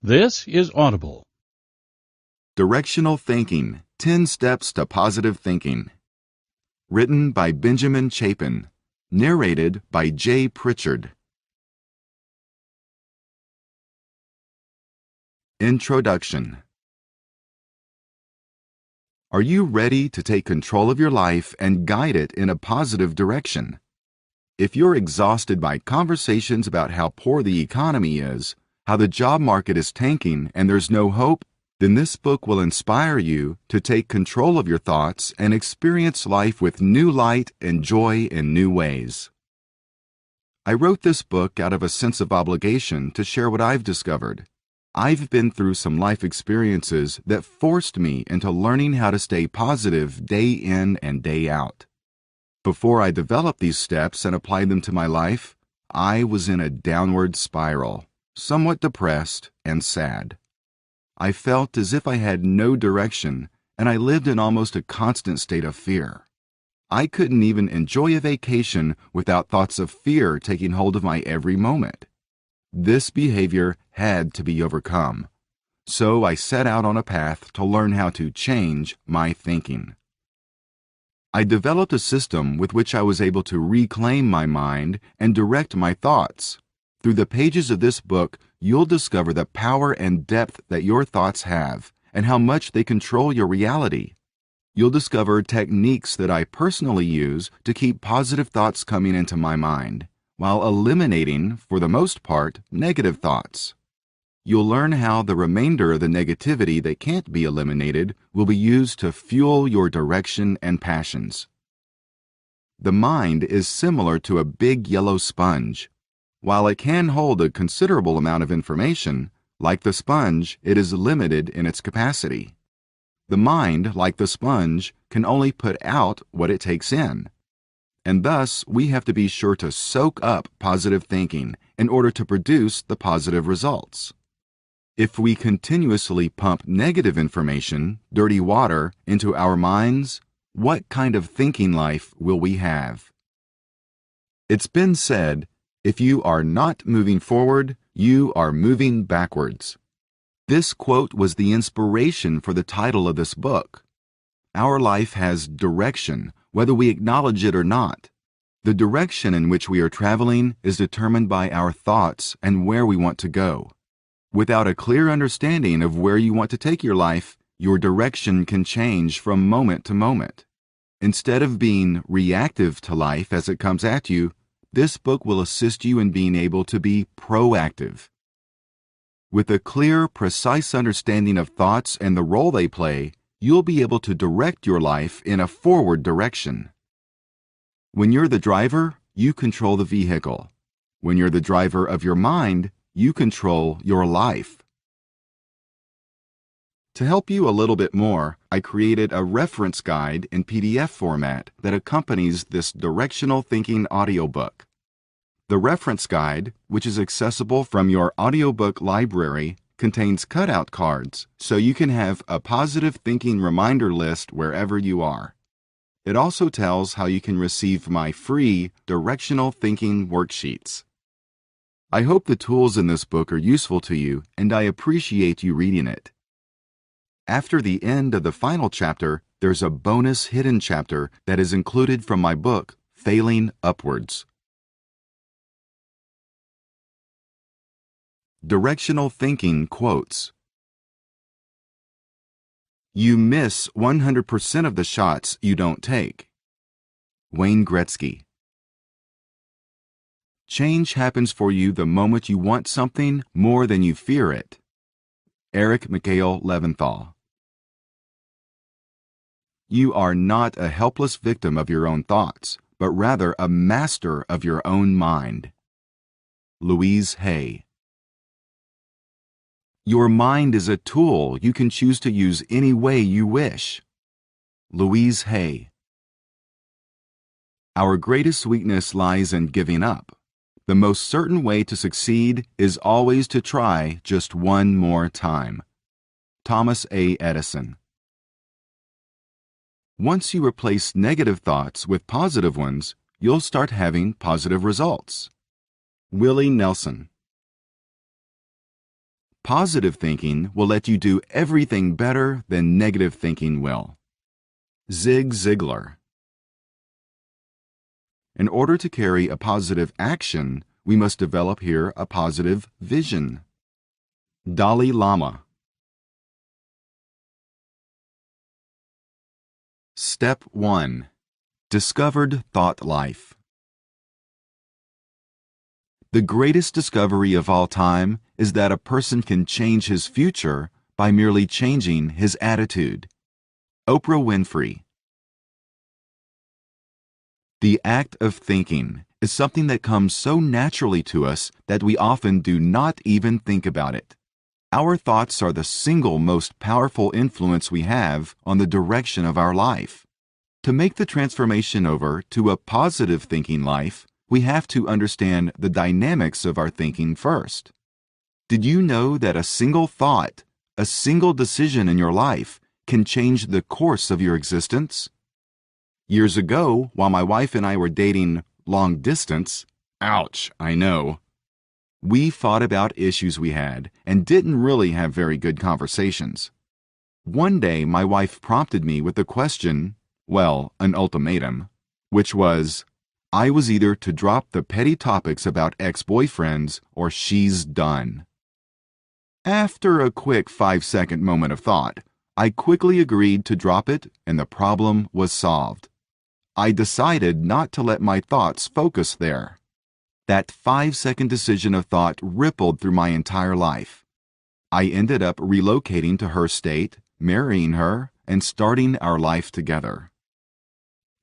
This is Audible. Directional Thinking, 10 Steps to Positive Thinking. Written by Benjamin Chapin. Narrated by J. Pritchard. Introduction. Are you ready to take control of your life and guide it in a positive direction? If you're exhausted by conversations about how poor the economy is, how the job market is tanking and there's no hope, then this book will inspire you to take control of your thoughts and experience life with new light and joy in new ways. I wrote this book out of a sense of obligation to share what I've discovered. I've been through some life experiences that forced me into learning how to stay positive day in and day out. Before I developed these steps and applied them to my life, I was in a downward spiral, somewhat depressed and sad. I felt as if I had no direction, and I lived in almost a constant state of fear. I couldn't even enjoy a vacation without thoughts of fear taking hold of my every moment. This behavior had to be overcome. So I set out on a path to learn how to change my thinking. I developed a system with which I was able to reclaim my mind and direct my thoughts. Through the pages of this book, you'll discover the power and depth that your thoughts have and how much they control your reality. You'll discover techniques that I personally use to keep positive thoughts coming into my mind, while eliminating, for the most part, negative thoughts. You'll learn how the remainder of the negativity that can't be eliminated will be used to fuel your direction and passions. The mind is similar to a big yellow sponge. While it can hold a considerable amount of information, like the sponge, it is limited in its capacity. The mind, like the sponge, can only put out what it takes in. And thus, we have to be sure to soak up positive thinking in order to produce the positive results. If we continuously pump negative information, dirty water, into our minds, what kind of thinking life will we have? It's been said, if you are not moving forward, you are moving backwards. This quote was the inspiration for the title of this book. Our life has direction, whether we acknowledge it or not. The direction in which we are traveling is determined by our thoughts and where we want to go. Without a clear understanding of where you want to take your life, your direction can change from moment to moment. Instead of being reactive to life as it comes at you, this book will assist you in being able to be proactive. With a clear, precise understanding of thoughts and the role they play, you'll be able to direct your life in a forward direction. When you're the driver, you control the vehicle. When you're the driver of your mind, you control your life. To help you a little bit more, I created a reference guide in PDF format that accompanies this Directional Thinking audiobook. The reference guide, which is accessible from your audiobook library, contains cutout cards so you can have a positive thinking reminder list wherever you are. It also tells how you can receive my free Directional Thinking worksheets. I hope the tools in this book are useful to you, and I appreciate you reading it. After the end of the final chapter, there's a bonus hidden chapter that is included from my book, Failing Upwards. Directional Thinking quotes. You miss 100% of the shots you don't take. Wayne Gretzky. Change happens for you the moment you want something more than you fear it. Eric Mikhail Leventhal. You are not a helpless victim of your own thoughts, but rather a master of your own mind. Louise Hay. Your mind is a tool you can choose to use any way you wish. Louise Hay. Our greatest weakness lies in giving up. The most certain way to succeed is always to try just one more time. Thomas A. Edison. Once you replace negative thoughts with positive ones, you'll start having positive results. Willie Nelson. Positive thinking will let you do everything better than negative thinking will. Zig Ziglar. In order to carry a positive action, we must develop here a positive vision. Dalai Lama. Step 1. Discovered thought life. The greatest discovery of all time is that a person can change his future by merely changing his attitude. Oprah Winfrey. The act of thinking is something that comes so naturally to us that we often do not even think about it. Our thoughts are the single most powerful influence we have on the direction of our life. To make the transformation over to a positive thinking life, we have to understand the dynamics of our thinking first. Did you know that a single thought, a single decision in your life, can change the course of your existence? Years ago, while my wife and I were dating long distance, ouch, I know, we fought about issues we had and didn't really have very good conversations. One day, my wife prompted me with a question, well, an ultimatum, which was, I was either to drop the petty topics about ex-boyfriends or she's done. After a quick 5-second moment of thought, I quickly agreed to drop it and the problem was solved. I decided not to let my thoughts focus there. That 5-second decision of thought rippled through my entire life. I ended up relocating to her state, marrying her, and starting our life together.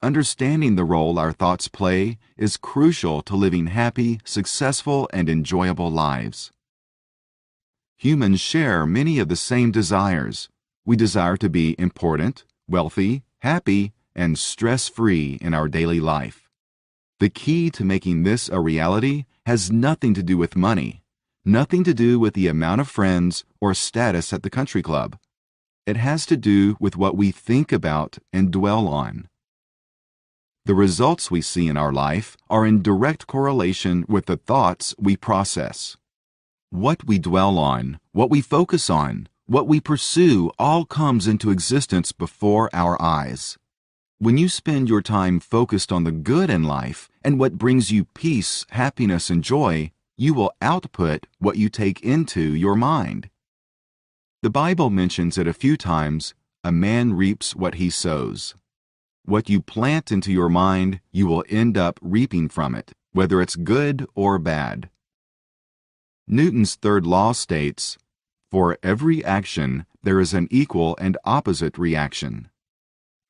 Understanding the role our thoughts play is crucial to living happy, successful, and enjoyable lives. Humans share many of the same desires. We desire to be important, wealthy, happy, and stress-free in our daily life. The key to making this a reality has nothing to do with money, nothing to do with the amount of friends or status at the country club. It has to do with what we think about and dwell on. The results we see in our life are in direct correlation with the thoughts we process. What we dwell on, what we focus on, what we pursue all comes into existence before our eyes. When you spend your time focused on the good in life and what brings you peace, happiness, and joy, you will output what you take into your mind. The Bible mentions it a few times, a man reaps what he sows. What you plant into your mind, you will end up reaping from it, whether it's good or bad. Newton's third law states, for every action, there is an equal and opposite reaction.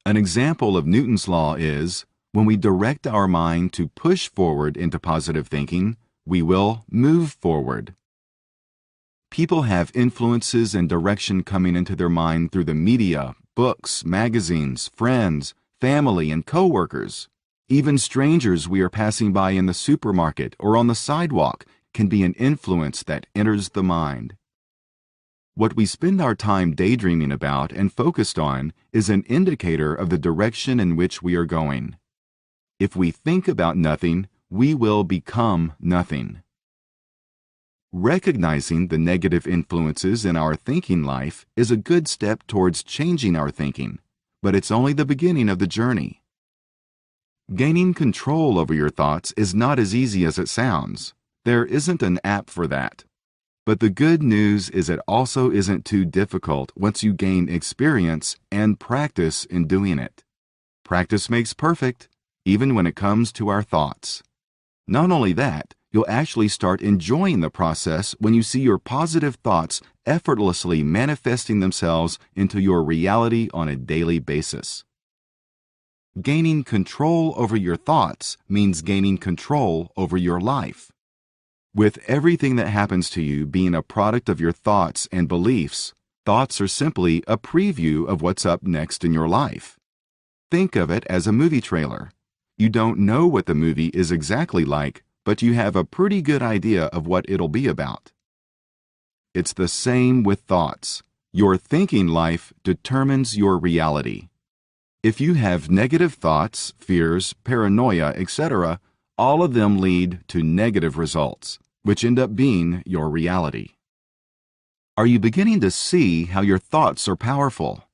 An example of Newton's law is, when we direct our mind to push forward into positive thinking, we will move forward. People have influences and direction coming into their mind through the media, books, magazines, friends, family, and co-workers. Even strangers we are passing by in the supermarket or on the sidewalk can be an influence that enters the mind. What we spend our time daydreaming about and focused on is an indicator of the direction in which we are going. If we think about nothing, we will become nothing. Recognizing the negative influences in our thinking life is a good step towards changing our thinking, but it's only the beginning of the journey. Gaining control over your thoughts is not as easy as it sounds. There isn't an app for that. But the good news is it also isn't too difficult once you gain experience and practice in doing it. Practice makes perfect, even when it comes to our thoughts. Not only that, you'll actually start enjoying the process when you see your positive thoughts effortlessly manifesting themselves into your reality on a daily basis. Gaining control over your thoughts means gaining control over your life. With everything that happens to you being a product of your thoughts and beliefs, thoughts are simply a preview of what's up next in your life. Think of it as a movie trailer. You don't know what the movie is exactly like, but you have a pretty good idea of what it'll be about. It's the same with thoughts. Your thinking life determines your reality. If you have negative thoughts, fears, paranoia, etc., all of them lead to negative results, which end up being your reality. Are you beginning to see how your thoughts are powerful?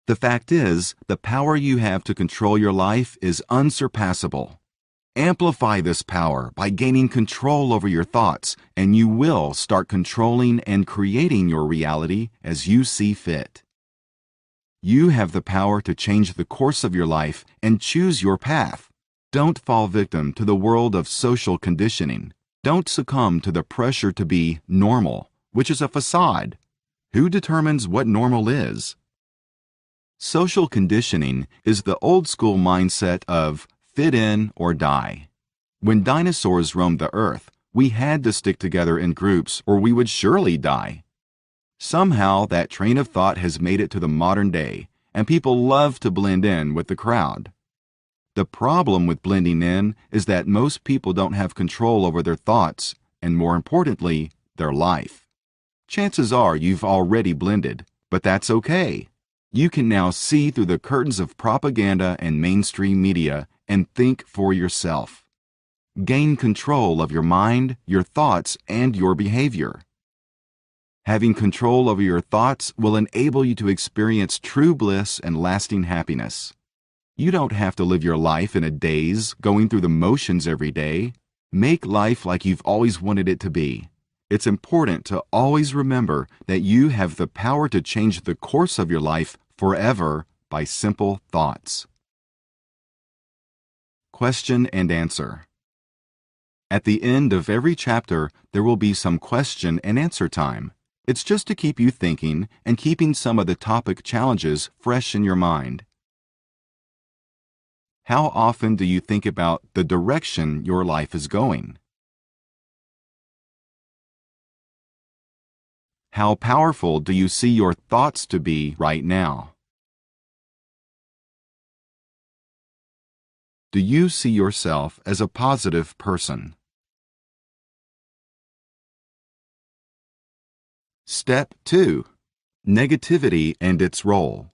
The fact is, the power you have to control your life is unsurpassable. Amplify this power by gaining control over your thoughts, and you will start controlling and creating your reality as you see fit. You have the power to change the course of your life and choose your path. Don't fall victim to the world of social conditioning. Don't succumb to the pressure to be normal, which is a facade. Who determines what normal is? Social conditioning is the old-school mindset of fit in or die. When dinosaurs roamed the earth, we had to stick together in groups or we would surely die. Somehow that train of thought has made it to the modern day, and people love to blend in with the crowd. The problem with blending in is that most people don't have control over their thoughts, and more importantly, their life. Chances are you've already blended, but that's okay. You can now see through the curtains of propaganda and mainstream media and think for yourself. Gain control of your mind, your thoughts, and your behavior. Having control over your thoughts will enable you to experience true bliss and lasting happiness. You don't have to live your life in a daze, going through the motions every day. Make life like you've always wanted it to be. It's important to always remember that you have the power to change the course of your life forever by simple thoughts. Question and answer. At the end of every chapter, there will be some question and answer time. It's just to keep you thinking and keeping some of the topic challenges fresh in your mind. How often do you think about the direction your life is going? How powerful do you see your thoughts to be right now? Do you see yourself as a positive person? Step 2. Negativity and its role.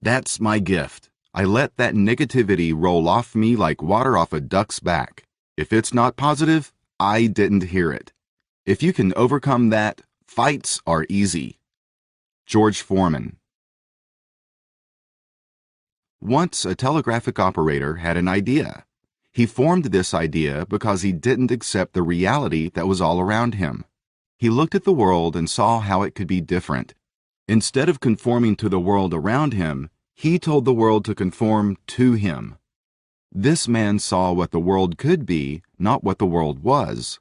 That's my gift. I let that negativity roll off me like water off a duck's back. If it's not positive, I didn't hear it. If you can overcome that, fights are easy. George Foreman. Once a telegraphic operator had an idea. He formed this idea because he didn't accept the reality that was all around him. He looked at the world and saw how it could be different. Instead of conforming to the world around him, he told the world to conform to him. This man saw what the world could be, not what the world was.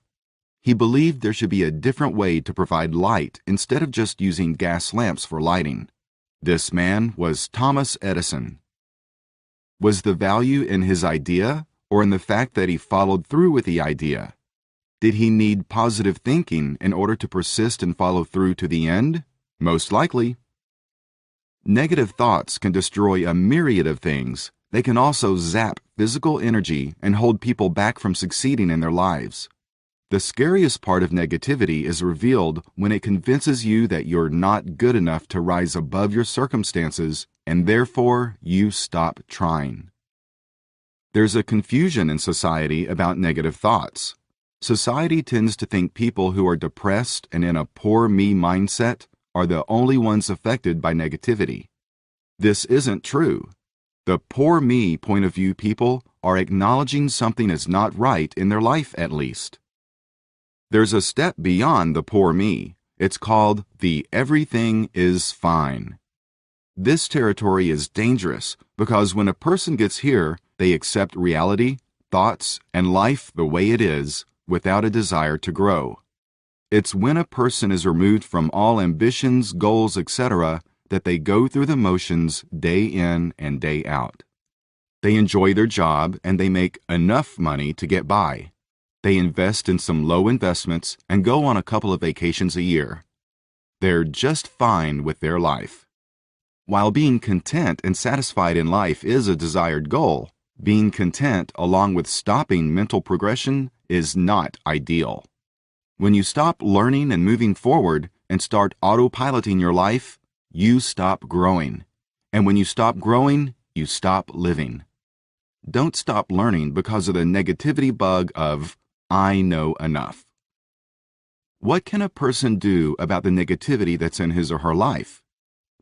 He believed there should be a different way to provide light instead of just using gas lamps for lighting. This man was Thomas Edison. Was the value in his idea or in the fact that he followed through with the idea? Did he need positive thinking in order to persist and follow through to the end? Most likely. Negative thoughts can destroy a myriad of things. They can also zap physical energy and hold people back from succeeding in their lives. The scariest part of negativity is revealed when it convinces you that you're not good enough to rise above your circumstances, and therefore you stop trying. There's a confusion in society about negative thoughts. Society tends to think people who are depressed and in a poor me mindset are the only ones affected by negativity. This isn't true. The poor me point of view people are acknowledging something is not right in their life at least. There's a step beyond the poor me. It's called the everything is fine. This territory is dangerous because when a person gets here, they accept reality, thoughts, and life the way it is without a desire to grow. It's when a person is removed from all ambitions, goals, etc., that they go through the motions day in and day out. They enjoy their job and they make enough money to get by. They invest in some low investments and go on a couple of vacations a year. They're just fine with their life. While being content and satisfied in life is a desired goal, being content along with stopping mental progression is not ideal. When you stop learning and moving forward and start autopiloting your life, you stop growing. And when you stop growing, you stop living. Don't stop learning because of the negativity bug of I know enough. What can a person do about the negativity that's in his or her life?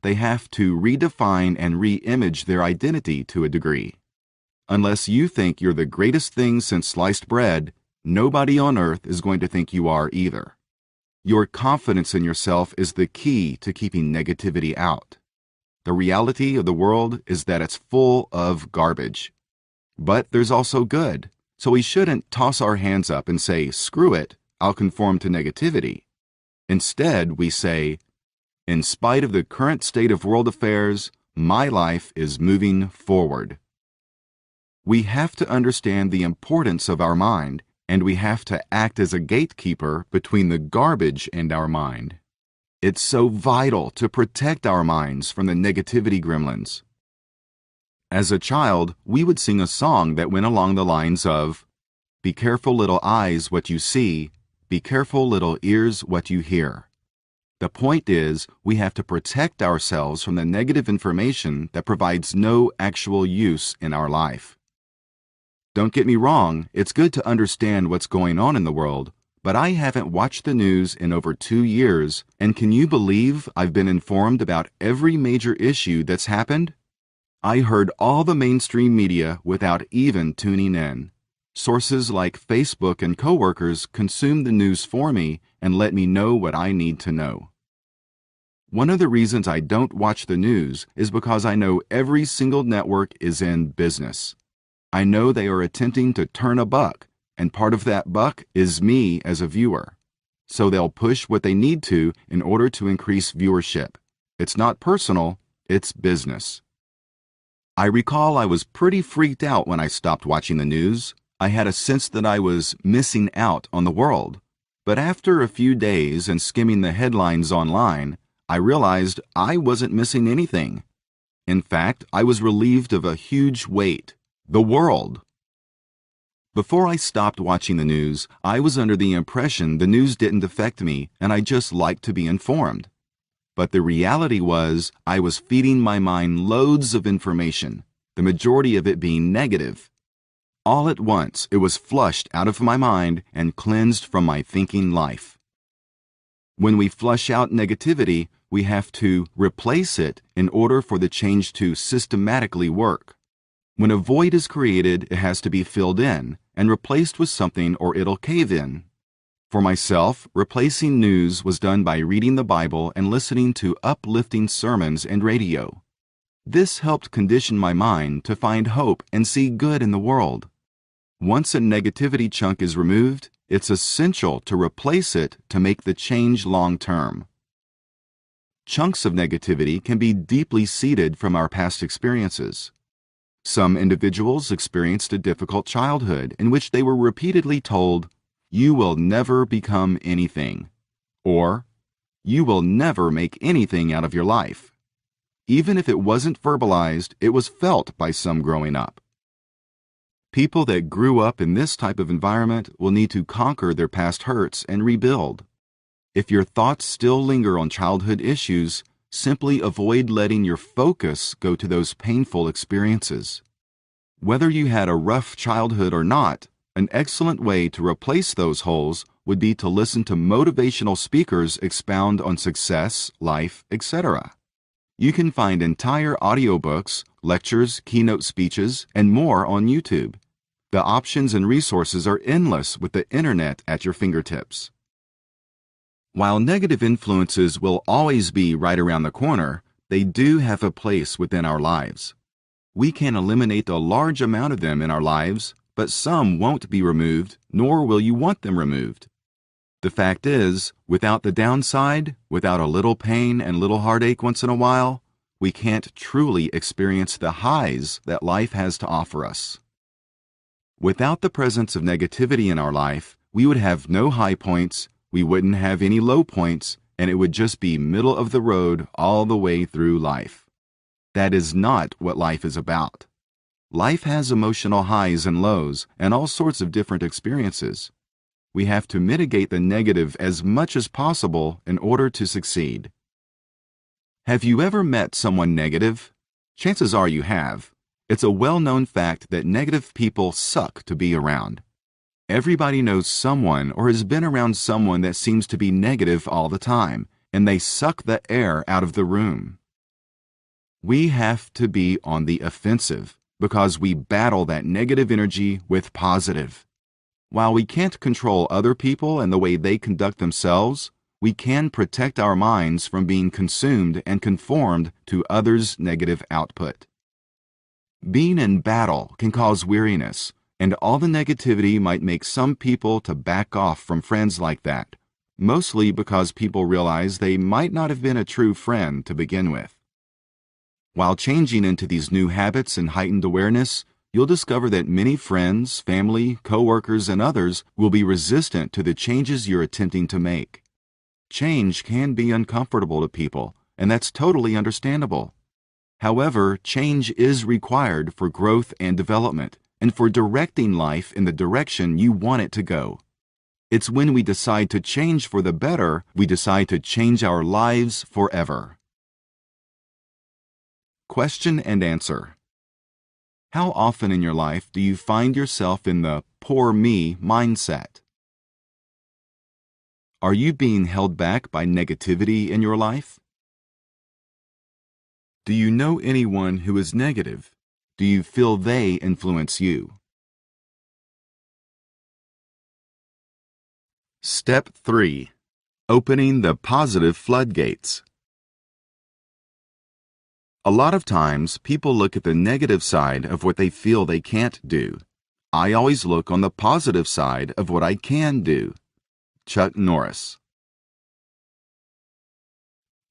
They have to redefine and re-image their identity to a degree. Unless you think you're the greatest thing since sliced bread, nobody on earth is going to think you are either. Your confidence in yourself is the key to keeping negativity out. The reality of the world is that it's full of garbage. But there's also good, so we shouldn't toss our hands up and say, "Screw it, I'll conform to negativity." Instead, we say, "In spite of the current state of world affairs, my life is moving forward." We have to understand the importance of our mind, and we have to act as a gatekeeper between the garbage and our mind. It's so vital to protect our minds from the negativity gremlins. As a child, we would sing a song that went along the lines of, "Be careful, little eyes, what you see. Be careful, little ears, what you hear." The point is, we have to protect ourselves from the negative information that provides no actual use in our life. Don't get me wrong, it's good to understand what's going on in the world, but I haven't watched the news in over 2 years, and can you believe I've been informed about every major issue that's happened? I heard all the mainstream media without even tuning in. Sources like Facebook and coworkers consume the news for me and let me know what I need to know. One of the reasons I don't watch the news is because I know every single network is in business. I know they are attempting to turn a buck, and part of that buck is me as a viewer. So they'll push what they need to in order to increase viewership. It's not personal, it's business. I recall I was pretty freaked out when I stopped watching the news. I had a sense that I was missing out on the world. But after a few days and skimming the headlines online, I realized I wasn't missing anything. In fact, I was relieved of a huge weight: the world. Before I stopped watching the news, I was under the impression the news didn't affect me and I just liked to be informed. But the reality was I was feeding my mind loads of information, the majority of it being negative. All at once, it was flushed out of my mind and cleansed from my thinking life. When we flush out negativity, we have to replace it in order for the change to systematically work. When a void is created, it has to be filled in and replaced with something or it'll cave in. For myself, replacing news was done by reading the Bible and listening to uplifting sermons and radio. This helped condition my mind to find hope and see good in the world. Once a negativity chunk is removed, it's essential to replace it to make the change long-term. Chunks of negativity can be deeply seated from our past experiences. Some individuals experienced a difficult childhood in which they were repeatedly told, "You will never become anything," or "You will never make anything out of your life." Even if it wasn't verbalized, it was felt by some growing up. People that grew up in this type of environment will need to conquer their past hurts and rebuild. If your thoughts still linger on childhood issues, simply avoid letting your focus go to those painful experiences. Whether you had a rough childhood or not, an excellent way to replace those holes would be to listen to motivational speakers expound on success, life, etc. You can find entire audiobooks, lectures, keynote speeches, and more on YouTube. The options and resources are endless with the internet at your fingertips. While negative influences will always be right around the corner, they do have a place within our lives. We can eliminate a large amount of them in our lives, but some won't be removed, nor will you want them removed. The fact is, without the downside, without a little pain and little heartache once in a while, we can't truly experience the highs that life has to offer us. Without the presence of negativity in our life, we would have no high points, we wouldn't have any low points, and it would just be middle of the road all the way through life. That is not what life is about. Life has emotional highs and lows and all sorts of different experiences. We have to mitigate the negative as much as possible in order to succeed. Have you ever met someone negative? Chances are you have. It's a well-known fact that negative people suck to be around. Everybody knows someone or has been around someone that seems to be negative all the time, and they suck the air out of the room. We have to be on the offensive because we battle that negative energy with positive. While we can't control other people and the way they conduct themselves, we can protect our minds from being consumed and conformed to others' negative output. Being in battle can cause weariness, and all the negativity might make some people to back off from friends like that, mostly because people realize they might not have been a true friend to begin with. While changing into these new habits and heightened awareness, you'll discover that many friends, family, coworkers, and others will be resistant to the changes you're attempting to make. Change can be uncomfortable to people, and that's totally understandable. However, change is required for growth and development, and for directing life in the direction you want it to go. It's when we decide to change for the better, we decide to change our lives forever. Question and answer. How often in your life do you find yourself in the poor me mindset? Are you being held back by negativity in your life? Do you know anyone who is negative? Do you feel they influence you? Step 3. Opening the positive floodgates. A lot of times, people look at the negative side of what they feel they can't do. I always look on the positive side of what I can do. Chuck Norris.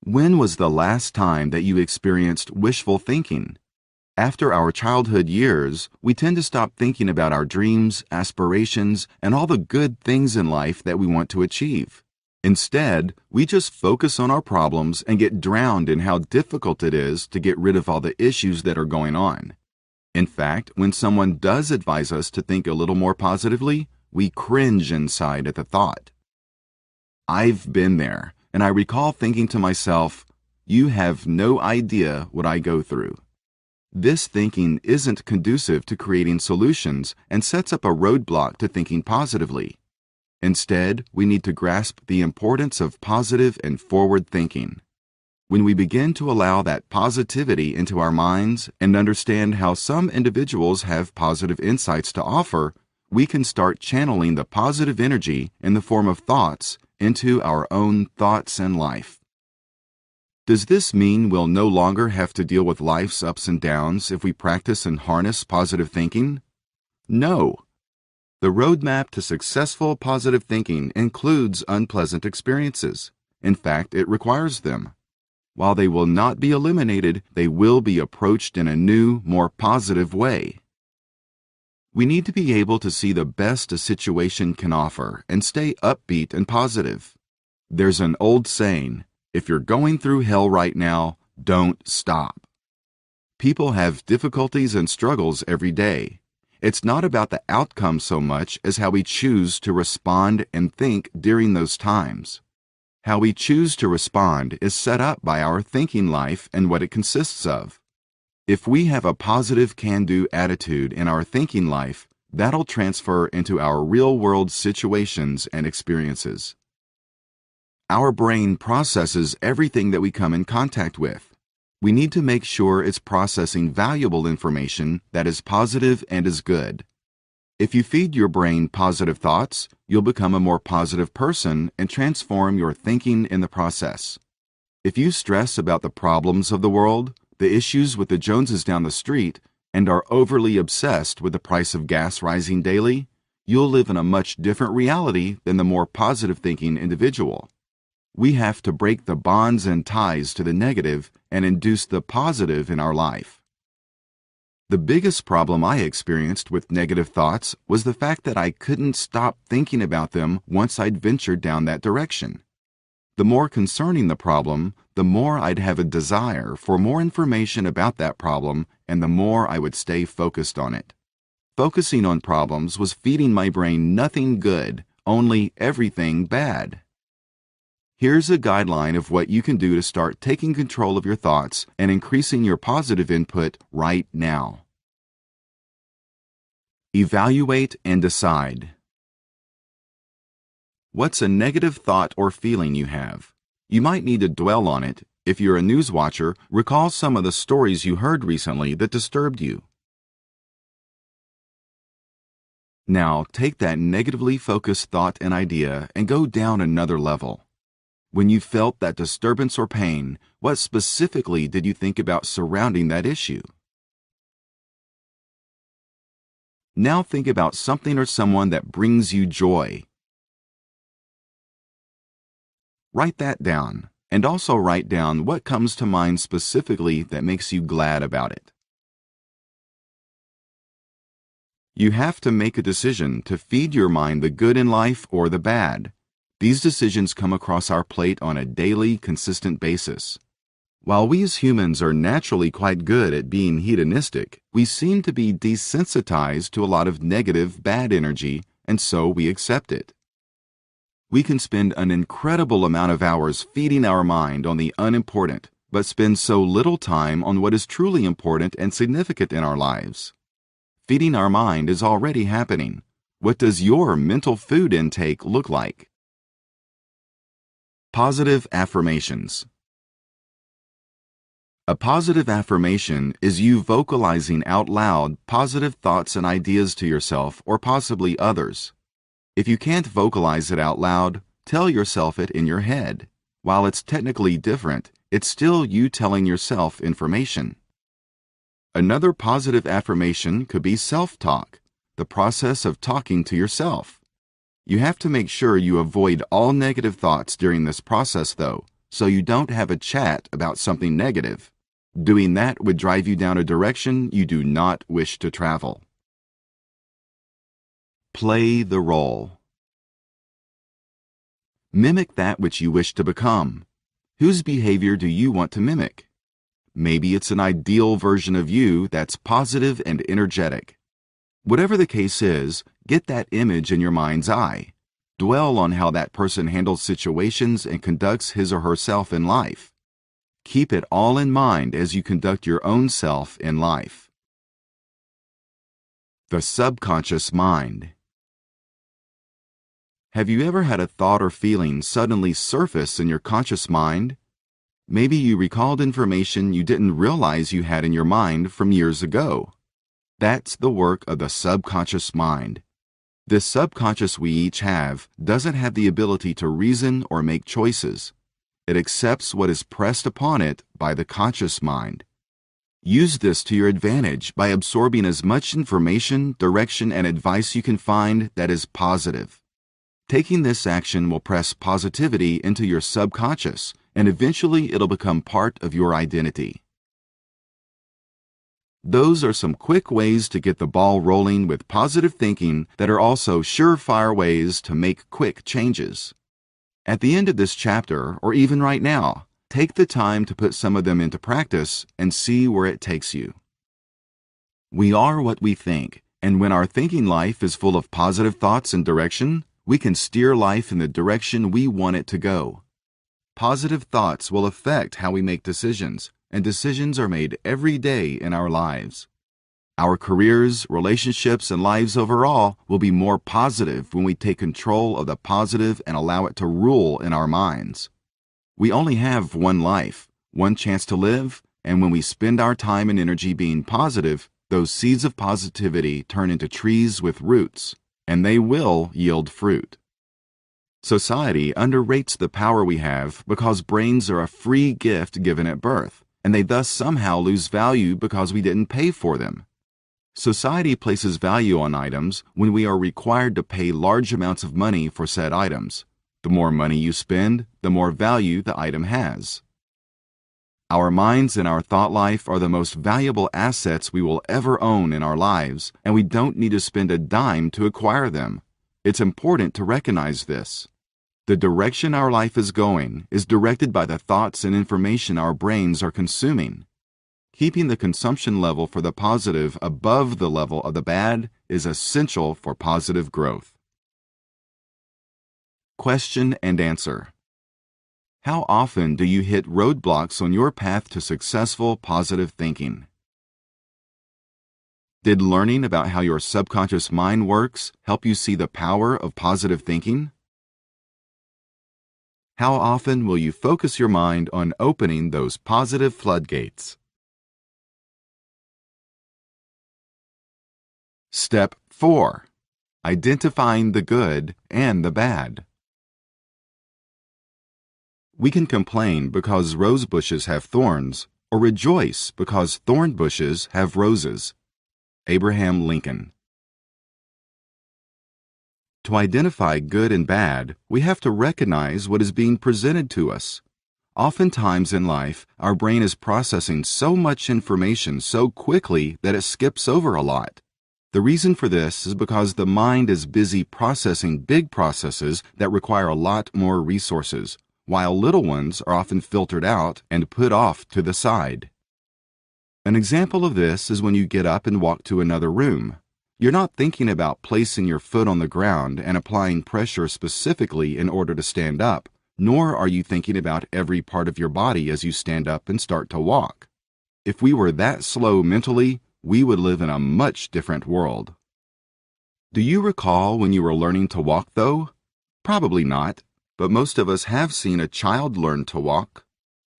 When was the last time that you experienced wishful thinking? After our childhood years, we tend to stop thinking about our dreams, aspirations, and all the good things in life that we want to achieve. Instead, we just focus on our problems and get drowned in how difficult it is to get rid of all the issues that are going on. In fact, when someone does advise us to think a little more positively, we cringe inside at the thought. I've been there, and I recall thinking to myself, you have no idea what I go through. This thinking isn't conducive to creating solutions and sets up a roadblock to thinking positively. Instead, we need to grasp the importance of positive and forward thinking. When we begin to allow that positivity into our minds and understand how some individuals have positive insights to offer, we can start channeling the positive energy in the form of thoughts into our own thoughts and life. Does this mean we'll no longer have to deal with life's ups and downs if we practice and harness positive thinking? No. The roadmap to successful positive thinking includes unpleasant experiences. In fact, it requires them. While they will not be eliminated, they will be approached in a new, more positive way. We need to be able to see the best a situation can offer and stay upbeat and positive. There's an old saying, if you're going through hell right now, don't stop. People have difficulties and struggles every day. It's not about the outcome so much as how we choose to respond and think during those times. How we choose to respond is set up by our thinking life and what it consists of. If we have a positive can-do attitude in our thinking life, that'll transfer into our real-world situations and experiences. Our brain processes everything that we come in contact with. We need to make sure it's processing valuable information that is positive and is good. If you feed your brain positive thoughts, you'll become a more positive person and transform your thinking in the process. If you stress about the problems of the world, the issues with the Joneses down the street, and are overly obsessed with the price of gas rising daily, you'll live in a much different reality than the more positive thinking individual. We have to break the bonds and ties to the negative and induce the positive in our life. The biggest problem I experienced with negative thoughts was the fact that I couldn't stop thinking about them once I'd ventured down that direction. The more concerning the problem, the more I'd have a desire for more information about that problem, and the more I would stay focused on it. Focusing on problems was feeding my brain nothing good, only everything bad. Here's a guideline of what you can do to start taking control of your thoughts and increasing your positive input right now. Evaluate and decide. What's a negative thought or feeling you have? You might need to dwell on it. If you're a news watcher, recall some of the stories you heard recently that disturbed you. Now, take that negatively focused thought and idea and go down another level. When you felt that disturbance or pain, what specifically did you think about surrounding that issue? Now think about something or someone that brings you joy. Write that down, and also write down what comes to mind specifically that makes you glad about it. You have to make a decision to feed your mind the good in life or the bad. These decisions come across our plate on a daily, consistent basis. While we as humans are naturally quite good at being hedonistic, we seem to be desensitized to a lot of negative, bad energy, and so we accept it. We can spend an incredible amount of hours feeding our mind on the unimportant, but spend so little time on what is truly important and significant in our lives. Feeding our mind is already happening. What does your mental food intake look like? Positive affirmations. A positive affirmation is you vocalizing out loud positive thoughts and ideas to yourself or possibly others. If you can't vocalize it out loud, tell yourself it in your head. While it's technically different, it's still you telling yourself information. Another positive affirmation could be self-talk, the process of talking to yourself. You have to make sure you avoid all negative thoughts during this process, though, so you don't have a chat about something negative. Doing that would drive you down a direction you do not wish to travel. Play the role. Mimic that which you wish to become. Whose behavior do you want to mimic? Maybe it's an ideal version of you that's positive and energetic. Whatever the case is, get that image in your mind's eye. Dwell on how that person handles situations and conducts his or herself in life. Keep it all in mind as you conduct your own self in life. The subconscious mind. Have you ever had a thought or feeling suddenly surface in your conscious mind? Maybe you recalled information you didn't realize you had in your mind from years ago. That's the work of the subconscious mind. This subconscious we each have doesn't have the ability to reason or make choices. It accepts what is pressed upon it by the conscious mind. Use this to your advantage by absorbing as much information, direction, and advice you can find that is positive. Taking this action will press positivity into your subconscious, and eventually it'll become part of your identity. Those are some quick ways to get the ball rolling with positive thinking that are also surefire ways to make quick changes. At the end of this chapter, or even right now, take the time to put some of them into practice and see where it takes you. We are what we think, and when our thinking life is full of positive thoughts and direction, we can steer life in the direction we want it to go. Positive thoughts will affect how we make decisions, and decisions are made every day in our lives. Our careers, relationships, and lives overall will be more positive when we take control of the positive and allow it to rule in our minds. We only have one life, one chance to live, and when we spend our time and energy being positive, those seeds of positivity turn into trees with roots, and they will yield fruit. Society underrates the power we have because brains are a free gift given at birth, and they thus somehow lose value because we didn't pay for them. Society places value on items when we are required to pay large amounts of money for said items. The more money you spend, the more value the item has. Our minds and our thought life are the most valuable assets we will ever own in our lives, and we don't need to spend a dime to acquire them. It's important to recognize this. The direction our life is going is directed by the thoughts and information our brains are consuming. Keeping the consumption level for the positive above the level of the bad is essential for positive growth. Question and answer. How often do you hit roadblocks on your path to successful positive thinking? Did learning about how your subconscious mind works help you see the power of positive thinking? How often will you focus your mind on opening those positive floodgates? Step 4. Identifying the good and the bad. We can complain because rose bushes have thorns, or rejoice because thorn bushes have roses. Abraham Lincoln. To identify good and bad, we have to recognize what is being presented to us. Oftentimes in life, our brain is processing so much information so quickly that it skips over a lot. The reason for this is because the mind is busy processing big processes that require a lot more resources, while little ones are often filtered out and put off to the side. An example of this is when you get up and walk to another room. You're not thinking about placing your foot on the ground and applying pressure specifically in order to stand up, nor are you thinking about every part of your body as you stand up and start to walk. If we were that slow mentally, we would live in a much different world. Do you recall when you were learning to walk, though? Probably not, but most of us have seen a child learn to walk.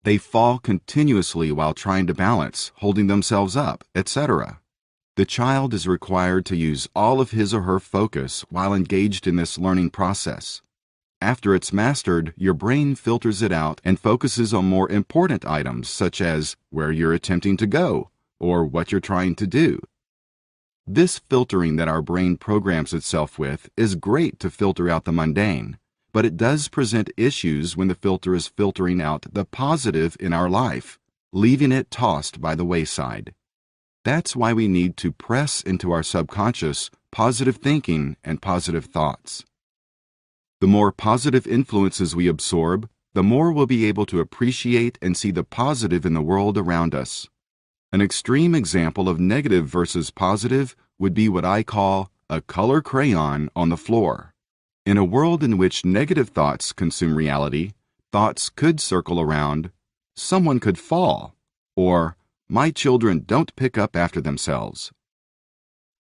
They fall continuously while trying to balance, holding themselves up, etc. The child is required to use all of his or her focus while engaged in this learning process. After it's mastered, your brain filters it out and focuses on more important items such as where you're attempting to go or what you're trying to do. This filtering that our brain programs itself with is great to filter out the mundane, but it does present issues when the filter is filtering out the positive in our life, leaving it tossed by the wayside. That's why we need to press into our subconscious positive thinking and positive thoughts. The more positive influences we absorb, the more we'll be able to appreciate and see the positive in the world around us. An extreme example of negative versus positive would be what I call a color crayon on the floor. In a world in which negative thoughts consume reality, thoughts could circle around, someone could fall, or my children don't pick up after themselves.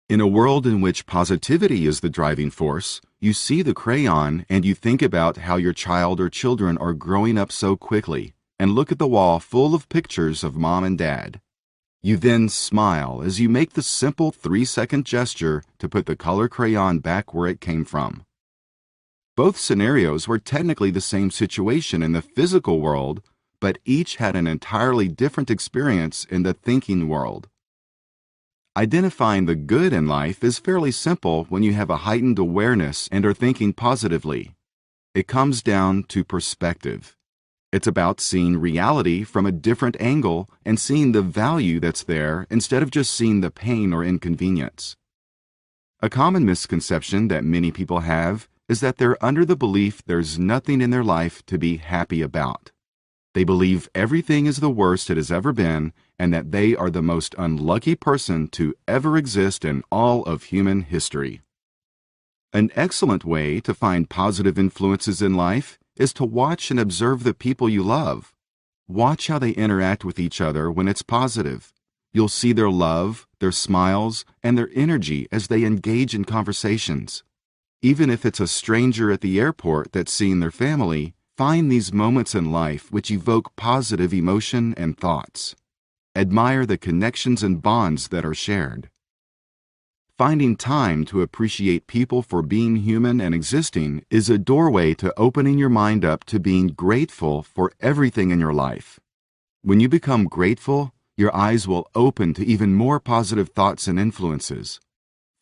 In a world in which positivity is the driving force, you see the crayon and you think about how your child or children are growing up so quickly, and look at the wall full of pictures of mom and dad. You then smile as you make the simple 3-second gesture to put the color crayon back where it came from. Both scenarios were technically the same situation in the physical world, but each had an entirely different experience in the thinking world. Identifying the good in life is fairly simple when you have a heightened awareness and are thinking positively. It comes down to perspective. It's about seeing reality from a different angle and seeing the value that's there instead of just seeing the pain or inconvenience. A common misconception that many people have is that they're under the belief there's nothing in their life to be happy about. They believe everything is the worst it has ever been and that they are the most unlucky person to ever exist in all of human history. An excellent way to find positive influences in life is to watch and observe the people you love. Watch how they interact with each other when it's positive. You'll see their love, their smiles, and their energy as they engage in conversations. Even if it's a stranger at the airport that's seeing their family, find these moments in life which evoke positive emotion and thoughts. Admire the connections and bonds that are shared. Finding time to appreciate people for being human and existing is a doorway to opening your mind up to being grateful for everything in your life. When you become grateful, your eyes will open to even more positive thoughts and influences.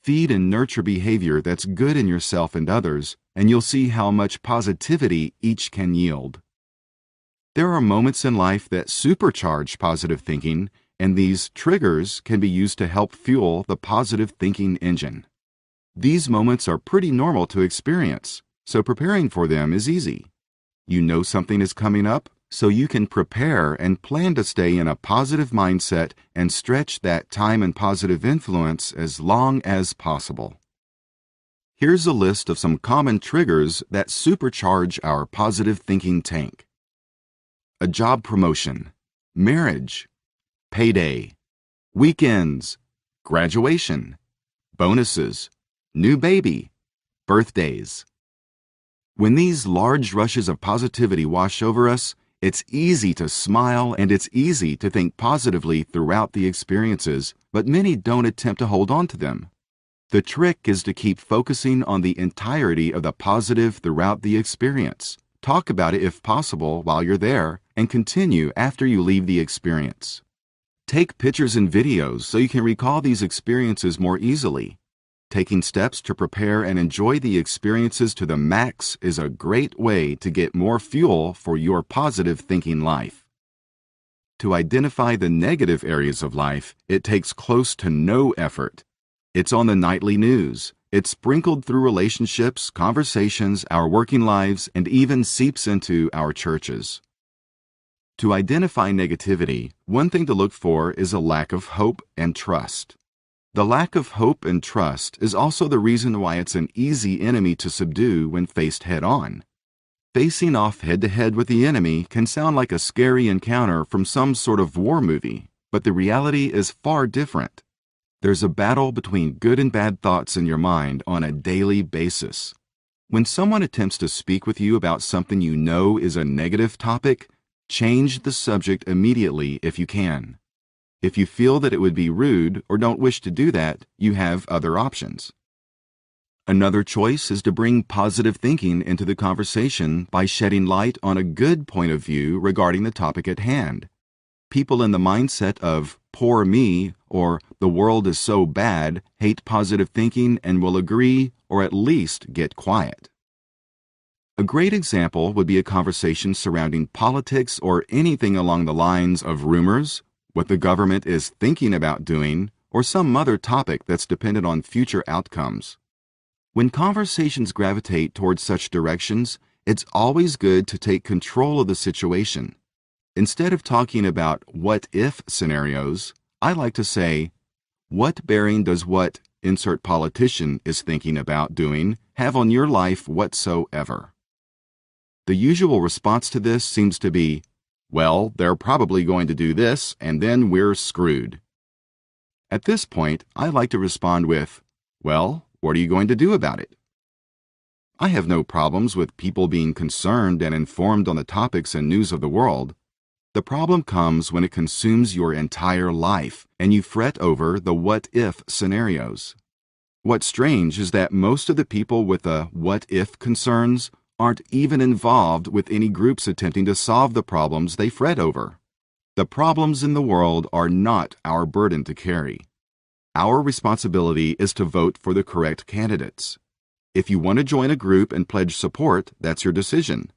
Feed and nurture behavior that's good in yourself and others, and you'll see how much positivity each can yield. There are moments in life that supercharge positive thinking, and these triggers can be used to help fuel the positive thinking engine. These moments are pretty normal to experience, so preparing for them is easy. You know something is coming up, so you can prepare and plan to stay in a positive mindset and stretch that time and positive influence as long as possible. Here's a list of some common triggers that supercharge our positive thinking tank. A job promotion, marriage, payday, weekends, graduation, bonuses, new baby, birthdays. When these large rushes of positivity wash over us, it's easy to smile and it's easy to think positively throughout the experiences, but many don't attempt to hold on to them. The trick is to keep focusing on the entirety of the positive throughout the experience. Talk about it if possible while you're there, and continue after you leave the experience. Take pictures and videos so you can recall these experiences more easily. Taking steps to prepare and enjoy the experiences to the max is a great way to get more fuel for your positive thinking life. To identify the negative areas of life, it takes close to no effort. It's on the nightly news. It's sprinkled through relationships, conversations, our working lives, and even seeps into our churches. To identify negativity, one thing to look for is a lack of hope and trust. The lack of hope and trust is also the reason why it's an easy enemy to subdue when faced head-on. Facing off head-to-head with the enemy can sound like a scary encounter from some sort of war movie, but the reality is far different. There's a battle between good and bad thoughts in your mind on a daily basis. When someone attempts to speak with you about something you know is a negative topic, change the subject immediately if you can. If you feel that it would be rude or don't wish to do that, you have other options. Another choice is to bring positive thinking into the conversation by shedding light on a good point of view regarding the topic at hand. People in the mindset of poor me or the world is so bad hate positive thinking and will agree or at least get quiet. A great example would be a conversation surrounding politics or anything along the lines of rumors, what the government is thinking about doing, or some other topic that's dependent on future outcomes. When conversations gravitate towards such directions, it's always good to take control of the situation. Instead of talking about what-if scenarios, I like to say, what bearing does what insert politician is thinking about doing have on your life whatsoever? The usual response to this seems to be, well, they're probably going to do this, and then we're screwed. At this point, I like to respond with, well, what are you going to do about it? I have no problems with people being concerned and informed on the topics and news of the world. The problem comes when it consumes your entire life, and you fret over the what-if scenarios. What's strange is that most of the people with the what-if concerns aren't even involved with any groups attempting to solve the problems they fret over. The problems in the world are not our burden to carry. Our responsibility is to vote for the correct candidates. If you want to join a group and pledge support, that's your decision.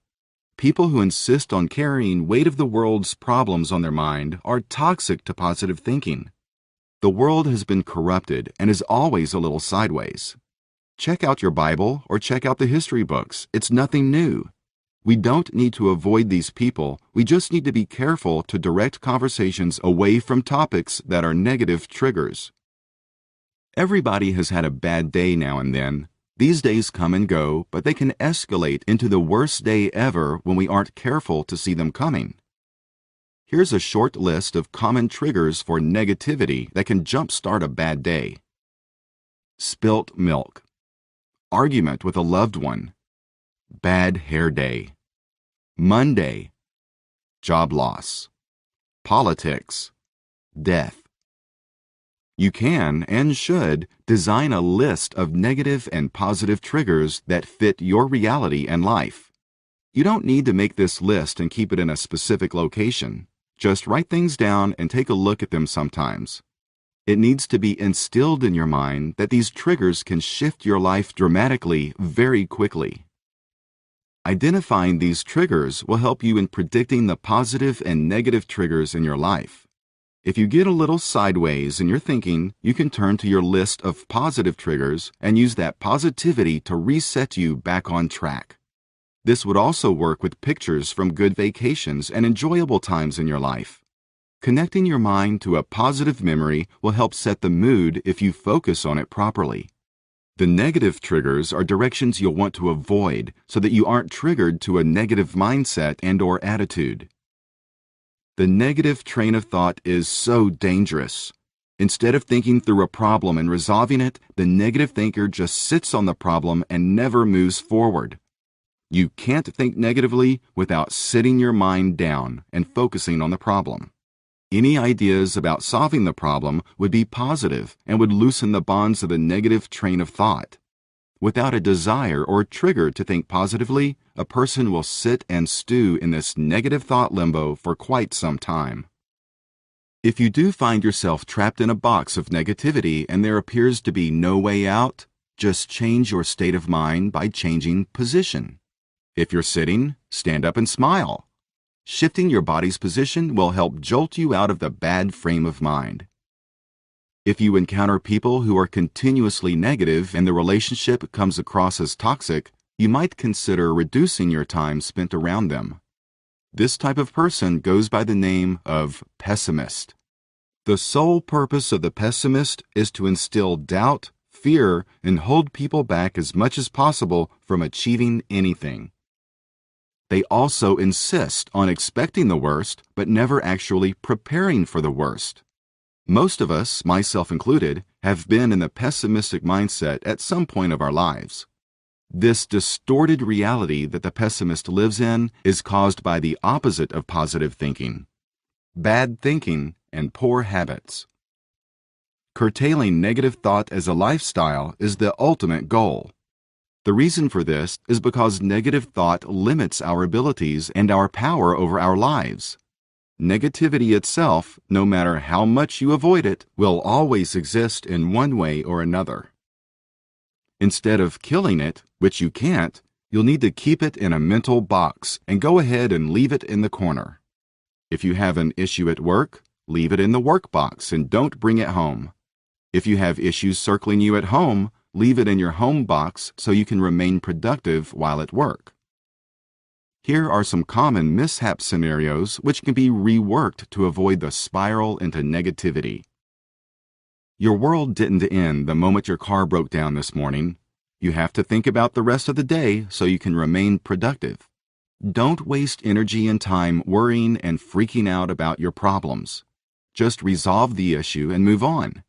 People who insist on carrying weight of the world's problems on their mind are toxic to positive thinking. The world has been corrupted and is always a little sideways. Check out your Bible or check out the history books. It's nothing new. We don't need to avoid these people. We just need to be careful to direct conversations away from topics that are negative triggers. Everybody has had a bad day now and then. These days come and go, but they can escalate into the worst day ever when we aren't careful to see them coming. Here's a short list of common triggers for negativity that can jumpstart a bad day. Spilt milk. Argument with a loved one. Bad hair day. Monday. Job loss. Politics. Death. You can and should design a list of negative and positive triggers that fit your reality and life. You don't need to make this list and keep it in a specific location. Just write things down and take a look at them sometimes. It needs to be instilled in your mind that these triggers can shift your life dramatically very quickly. Identifying these triggers will help you in predicting the positive and negative triggers in your life. If you get a little sideways in your thinking, you can turn to your list of positive triggers and use that positivity to reset you back on track. This would also work with pictures from good vacations and enjoyable times in your life. Connecting your mind to a positive memory will help set the mood if you focus on it properly. The negative triggers are directions you'll want to avoid so that you aren't triggered to a negative mindset and/or attitude. The negative train of thought is so dangerous. Instead of thinking through a problem and resolving it, the negative thinker just sits on the problem and never moves forward. You can't think negatively without sitting your mind down and focusing on the problem. Any ideas about solving the problem would be positive and would loosen the bonds of the negative train of thought. Without a desire or trigger to think positively, a person will sit and stew in this negative thought limbo for quite some time. If you do find yourself trapped in a box of negativity and there appears to be no way out, just change your state of mind by changing position. If you're sitting, stand up and smile. Shifting your body's position will help jolt you out of the bad frame of mind. If you encounter people who are continuously negative and the relationship comes across as toxic, you might consider reducing your time spent around them. This type of person goes by the name of pessimist. The sole purpose of the pessimist is to instill doubt, fear, and hold people back as much as possible from achieving anything. They also insist on expecting the worst, but never actually preparing for the worst. Most of us, myself included, have been in the pessimistic mindset at some point of our lives. This distorted reality that the pessimist lives in is caused by the opposite of positive thinking: bad thinking and poor habits. Curtailing negative thought as a lifestyle is the ultimate goal. The reason for this is because negative thought limits our abilities and our power over our lives. Negativity itself, no matter how much you avoid it, will always exist in one way or another. Instead of killing it, which you can't, you'll need to keep it in a mental box and go ahead and leave it in the corner. If you have an issue at work, leave it in the work box and don't bring it home. If you have issues circling you at home, leave it in your home box so you can remain productive while at work. Here are some common mishap scenarios which can be reworked to avoid the spiral into negativity. Your world didn't end the moment your car broke down this morning. You have to think about the rest of the day so you can remain productive. Don't waste energy and time worrying and freaking out about your problems. Just resolve the issue and move on.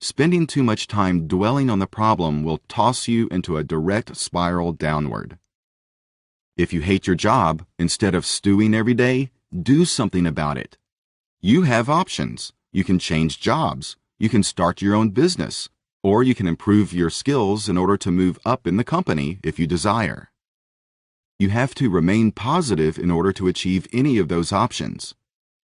Spending too much time dwelling on the problem will toss you into a direct spiral downward. If you hate your job, instead of stewing every day, do something about it. You have options. You can change jobs. You can start your own business. Or you can improve your skills in order to move up in the company if you desire. You have to remain positive in order to achieve any of those options.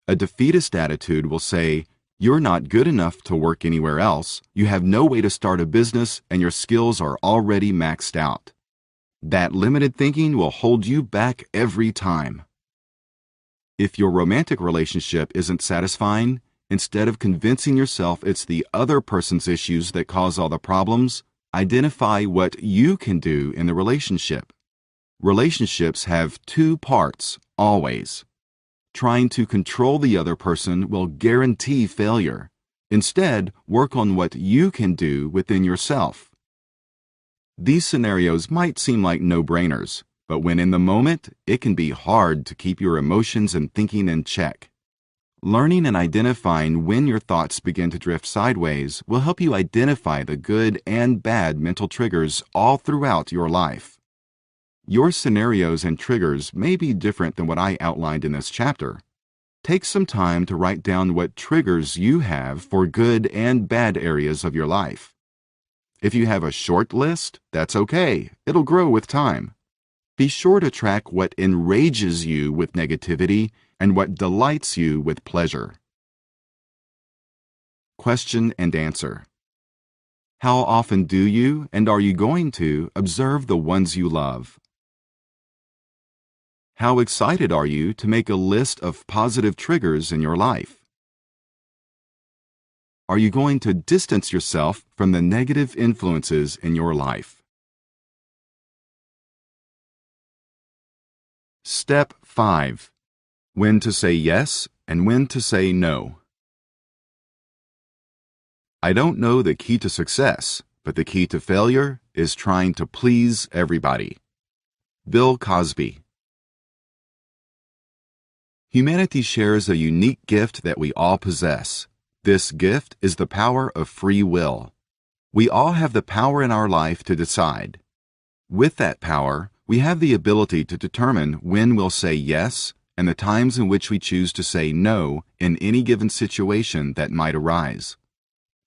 A defeatist attitude will say, "You're not good enough to work anywhere else, you have no way to start a business, and your skills are already maxed out." That limited thinking will hold you back every time. If your romantic relationship isn't satisfying, instead of convincing yourself it's the other person's issues that cause all the problems, identify what you can do in the relationship. Relationships have two parts, always. Trying to control the other person will guarantee failure. Instead, work on what you can do within yourself. These scenarios might seem like no-brainers, but when in the moment, it can be hard to keep your emotions and thinking in check. Learning and identifying when your thoughts begin to drift sideways will help you identify the good and bad mental triggers all throughout your life. Your scenarios and triggers may be different than what I outlined in this chapter. Take some time to write down what triggers you have for good and bad areas of your life. If you have a short list, that's okay. It'll grow with time. Be sure to track what enrages you with negativity and what delights you with pleasure. Question and answer. How often do you and are you going to observe the ones you love? How excited are you to make a list of positive triggers in your life? Are you going to distance yourself from the negative influences in your life? Step 5. When to say yes and when to say no. I don't know the key to success, but the key to failure is trying to please everybody. Bill Cosby. Humanity shares a unique gift that we all possess. This gift is the power of free will. We all have the power in our life to decide. With that power, We have the ability to determine when we'll say yes and the times in which we choose to say no in any given situation that might arise.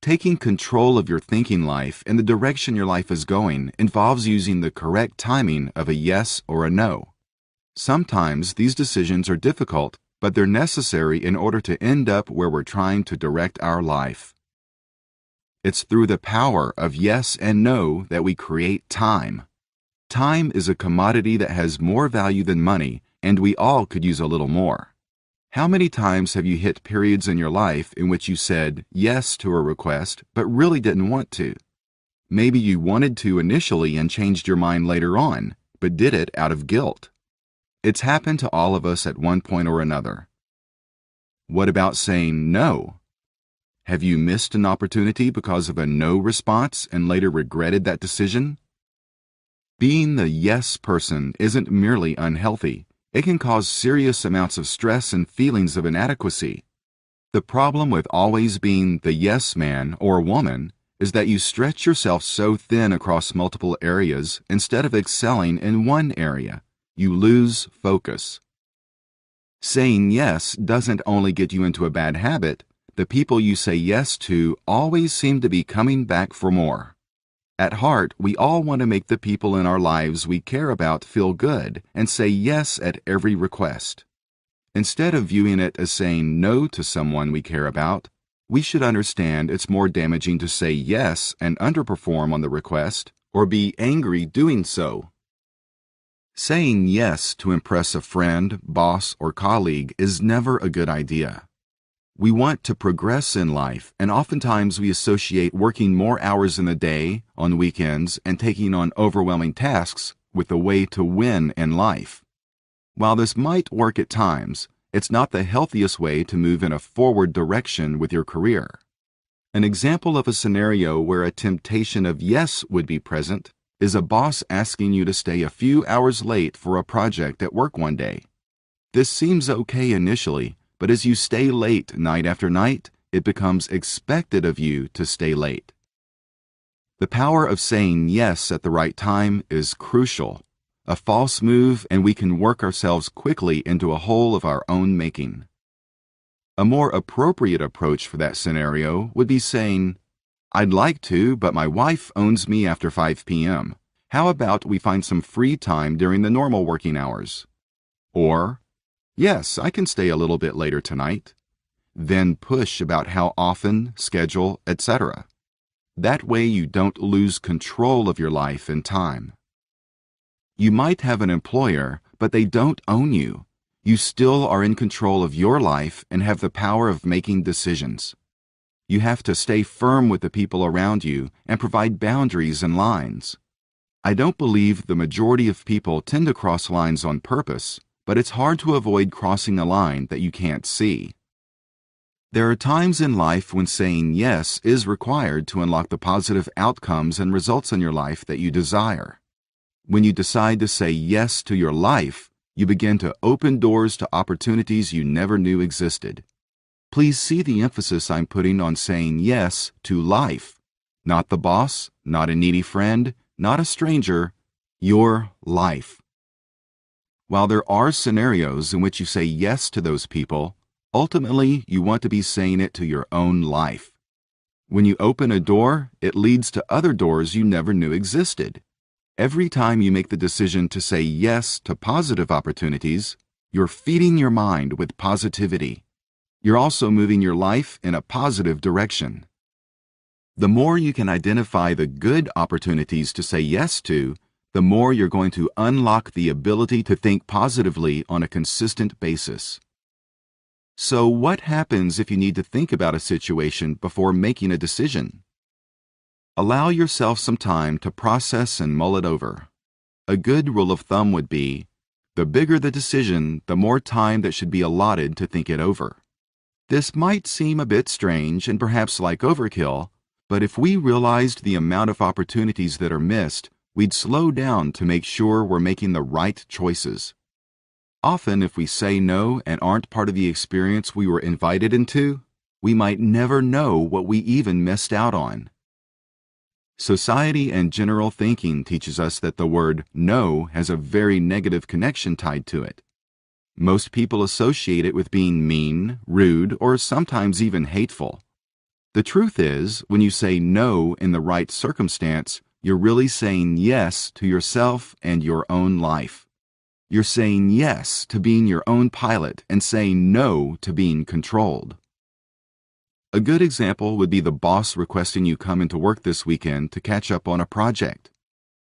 Taking control of your thinking life and the direction your life is going involves using the correct timing of a yes or a no. Sometimes these decisions are difficult, but they're necessary in order to end up where we're trying to direct our life. It's through the power of yes and no that we create time. Time is a commodity that has more value than money, and we all could use a little more. How many times have you hit periods in your life in which you said yes to a request but really didn't want to? Maybe you wanted to initially and changed your mind later on, but did it out of guilt. It's happened to all of us at one point or another. What about saying no? Have you missed an opportunity because of a no response and later regretted that decision? Being the yes person isn't merely unhealthy. It can cause serious amounts of stress and feelings of inadequacy. The problem with always being the yes man or woman is that you stretch yourself so thin across multiple areas instead of excelling in one area. You lose focus. Saying yes doesn't only get you into a bad habit, the people you say yes to always seem to be coming back for more. At heart, we all want to make the people in our lives we care about feel good and say yes at every request. Instead of viewing it as saying no to someone we care about, we should understand it's more damaging to say yes and underperform on the request or be angry doing so. Saying yes to impress a friend, boss, or colleague is never a good idea. We want to progress in life, and oftentimes we associate working more hours in the day, on weekends, and taking on overwhelming tasks with the way to win in life. While this might work at times, it's not the healthiest way to move in a forward direction with your career. An example of a scenario where a temptation of yes would be present is a boss asking you to stay a few hours late for a project at work one day. This seems okay initially, but as you stay late night after night, it becomes expected of you to stay late. The power of saying yes at the right time is crucial. A false move and we can work ourselves quickly into a hole of our own making. A more appropriate approach for that scenario would be saying, "I'd like to, but my wife owns me after 5 p.m. How about we find some free time during the normal working hours?" Or, "Yes, I can stay a little bit later tonight." Then push about how often, schedule, etc. That way you don't lose control of your life and time. You might have an employer, but they don't own you. You still are in control of your life and have the power of making decisions. You have to stay firm with the people around you and provide boundaries and lines. I don't believe the majority of people tend to cross lines on purpose, but it's hard to avoid crossing a line that you can't see. There are times in life when saying yes is required to unlock the positive outcomes and results in your life that you desire. When you decide to say yes to your life, you begin to open doors to opportunities you never knew existed. Please see the emphasis I'm putting on saying yes to life. Not the boss, not a needy friend, not a stranger, your life. While there are scenarios in which you say yes to those people, ultimately you want to be saying it to your own life. When you open a door, it leads to other doors you never knew existed. Every time you make the decision to say yes to positive opportunities, you're feeding your mind with positivity. You're also moving your life in a positive direction. The more you can identify the good opportunities to say yes to, the more you're going to unlock the ability to think positively on a consistent basis. So what happens if you need to think about a situation before making a decision? Allow yourself some time to process and mull it over. A good rule of thumb would be, the bigger the decision, the more time that should be allotted to think it over. This might seem a bit strange and perhaps like overkill, but if we realized the amount of opportunities that are missed, we'd slow down to make sure we're making the right choices. Often, if we say no and aren't part of the experience we were invited into, we might never know what we even missed out on. Society and general thinking teaches us that the word no has a very negative connection tied to it. Most people associate it with being mean, rude, or sometimes even hateful. The truth is, when you say no in the right circumstance, you're really saying yes to yourself and your own life. You're saying yes to being your own pilot and saying no to being controlled. A good example would be the boss requesting you come into work this weekend to catch up on a project.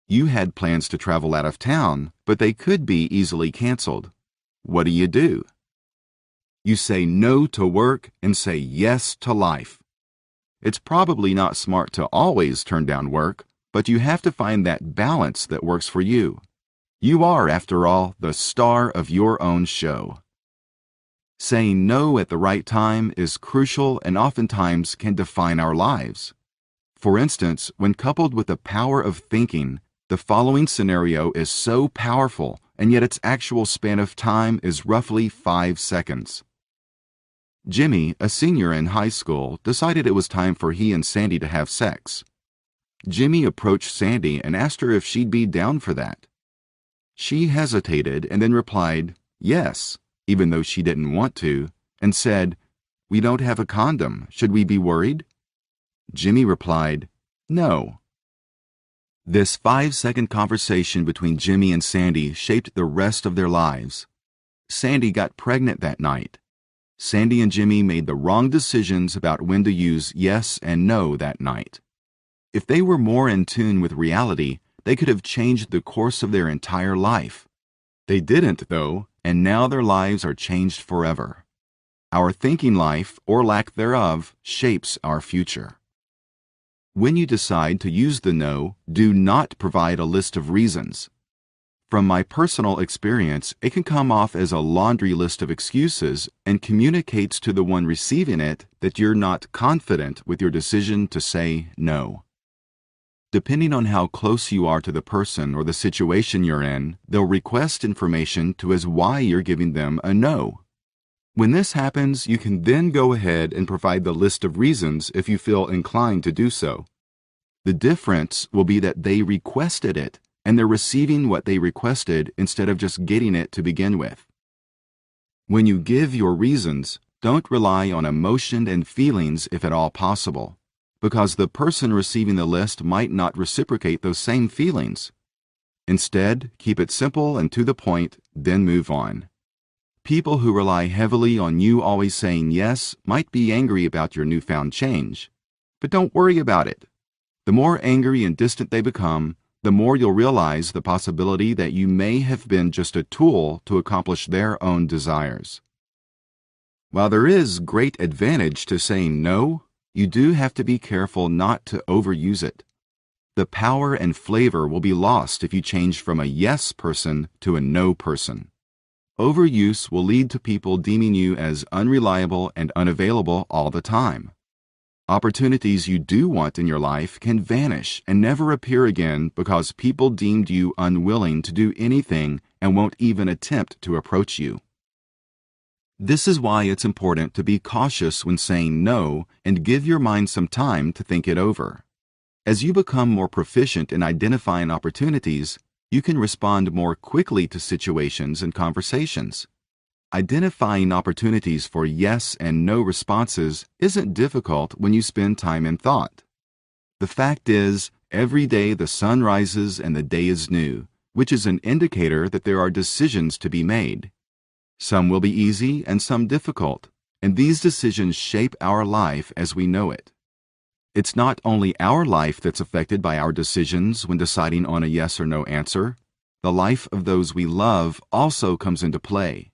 You had plans to travel out of town, but they could be easily canceled. What do? You say no to work and say yes to life. It's probably not smart to always turn down work, but you have to find that balance that works for you. You are, after all, the star of your own show. Saying no at the right time is crucial and oftentimes can define our lives. For instance, when coupled with the power of thinking, the following scenario is so powerful, and yet its actual span of time is roughly 5 seconds. Jimmy, a senior in high school, decided it was time for he and Sandy to have sex. Jimmy approached Sandy and asked her if she'd be down for that. She hesitated and then replied, yes, even though she didn't want to, and said, "We don't have a condom. Should we be worried?" Jimmy replied, "No." This 5-second conversation between Jimmy and Sandy shaped the rest of their lives. Sandy got pregnant that night. Sandy and Jimmy made the wrong decisions about when to use yes and no that night. If they were more in tune with reality, they could have changed the course of their entire life. They didn't, though, and now their lives are changed forever. Our thinking life, or lack thereof, shapes our future. When you decide to use the no, do not provide a list of reasons. From my personal experience, it can come off as a laundry list of excuses and communicates to the one receiving it that you're not confident with your decision to say no. Depending on how close you are to the person or the situation you're in, they'll request information to as why you're giving them a no. When this happens, you can then go ahead and provide the list of reasons if you feel inclined to do so. The difference will be that they requested it, and they're receiving what they requested instead of just getting it to begin with. When you give your reasons, don't rely on emotion and feelings if at all possible, because the person receiving the list might not reciprocate those same feelings. Instead, keep it simple and to the point, then move on. People who rely heavily on you always saying yes might be angry about your newfound change. But don't worry about it. The more angry and distant they become, the more you'll realize the possibility that you may have been just a tool to accomplish their own desires. While there is great advantage to saying no, you do have to be careful not to overuse it. The power and flavor will be lost if you change from a yes person to a no person. Overuse will lead to people deeming you as unreliable and unavailable all the time. Opportunities you do want in your life can vanish and never appear again because people deemed you unwilling to do anything and won't even attempt to approach you. This is why it's important to be cautious when saying no and give your mind some time to think it over. As you become more proficient in identifying opportunities, you can respond more quickly to situations and conversations. Identifying opportunities for yes and no responses isn't difficult when you spend time in thought. The fact is, every day the sun rises and the day is new, which is an indicator that there are decisions to be made. Some will be easy and some difficult, and these decisions shape our life as we know it. It's not only our life that's affected by our decisions when deciding on a yes or no answer. The life of those we love also comes into play.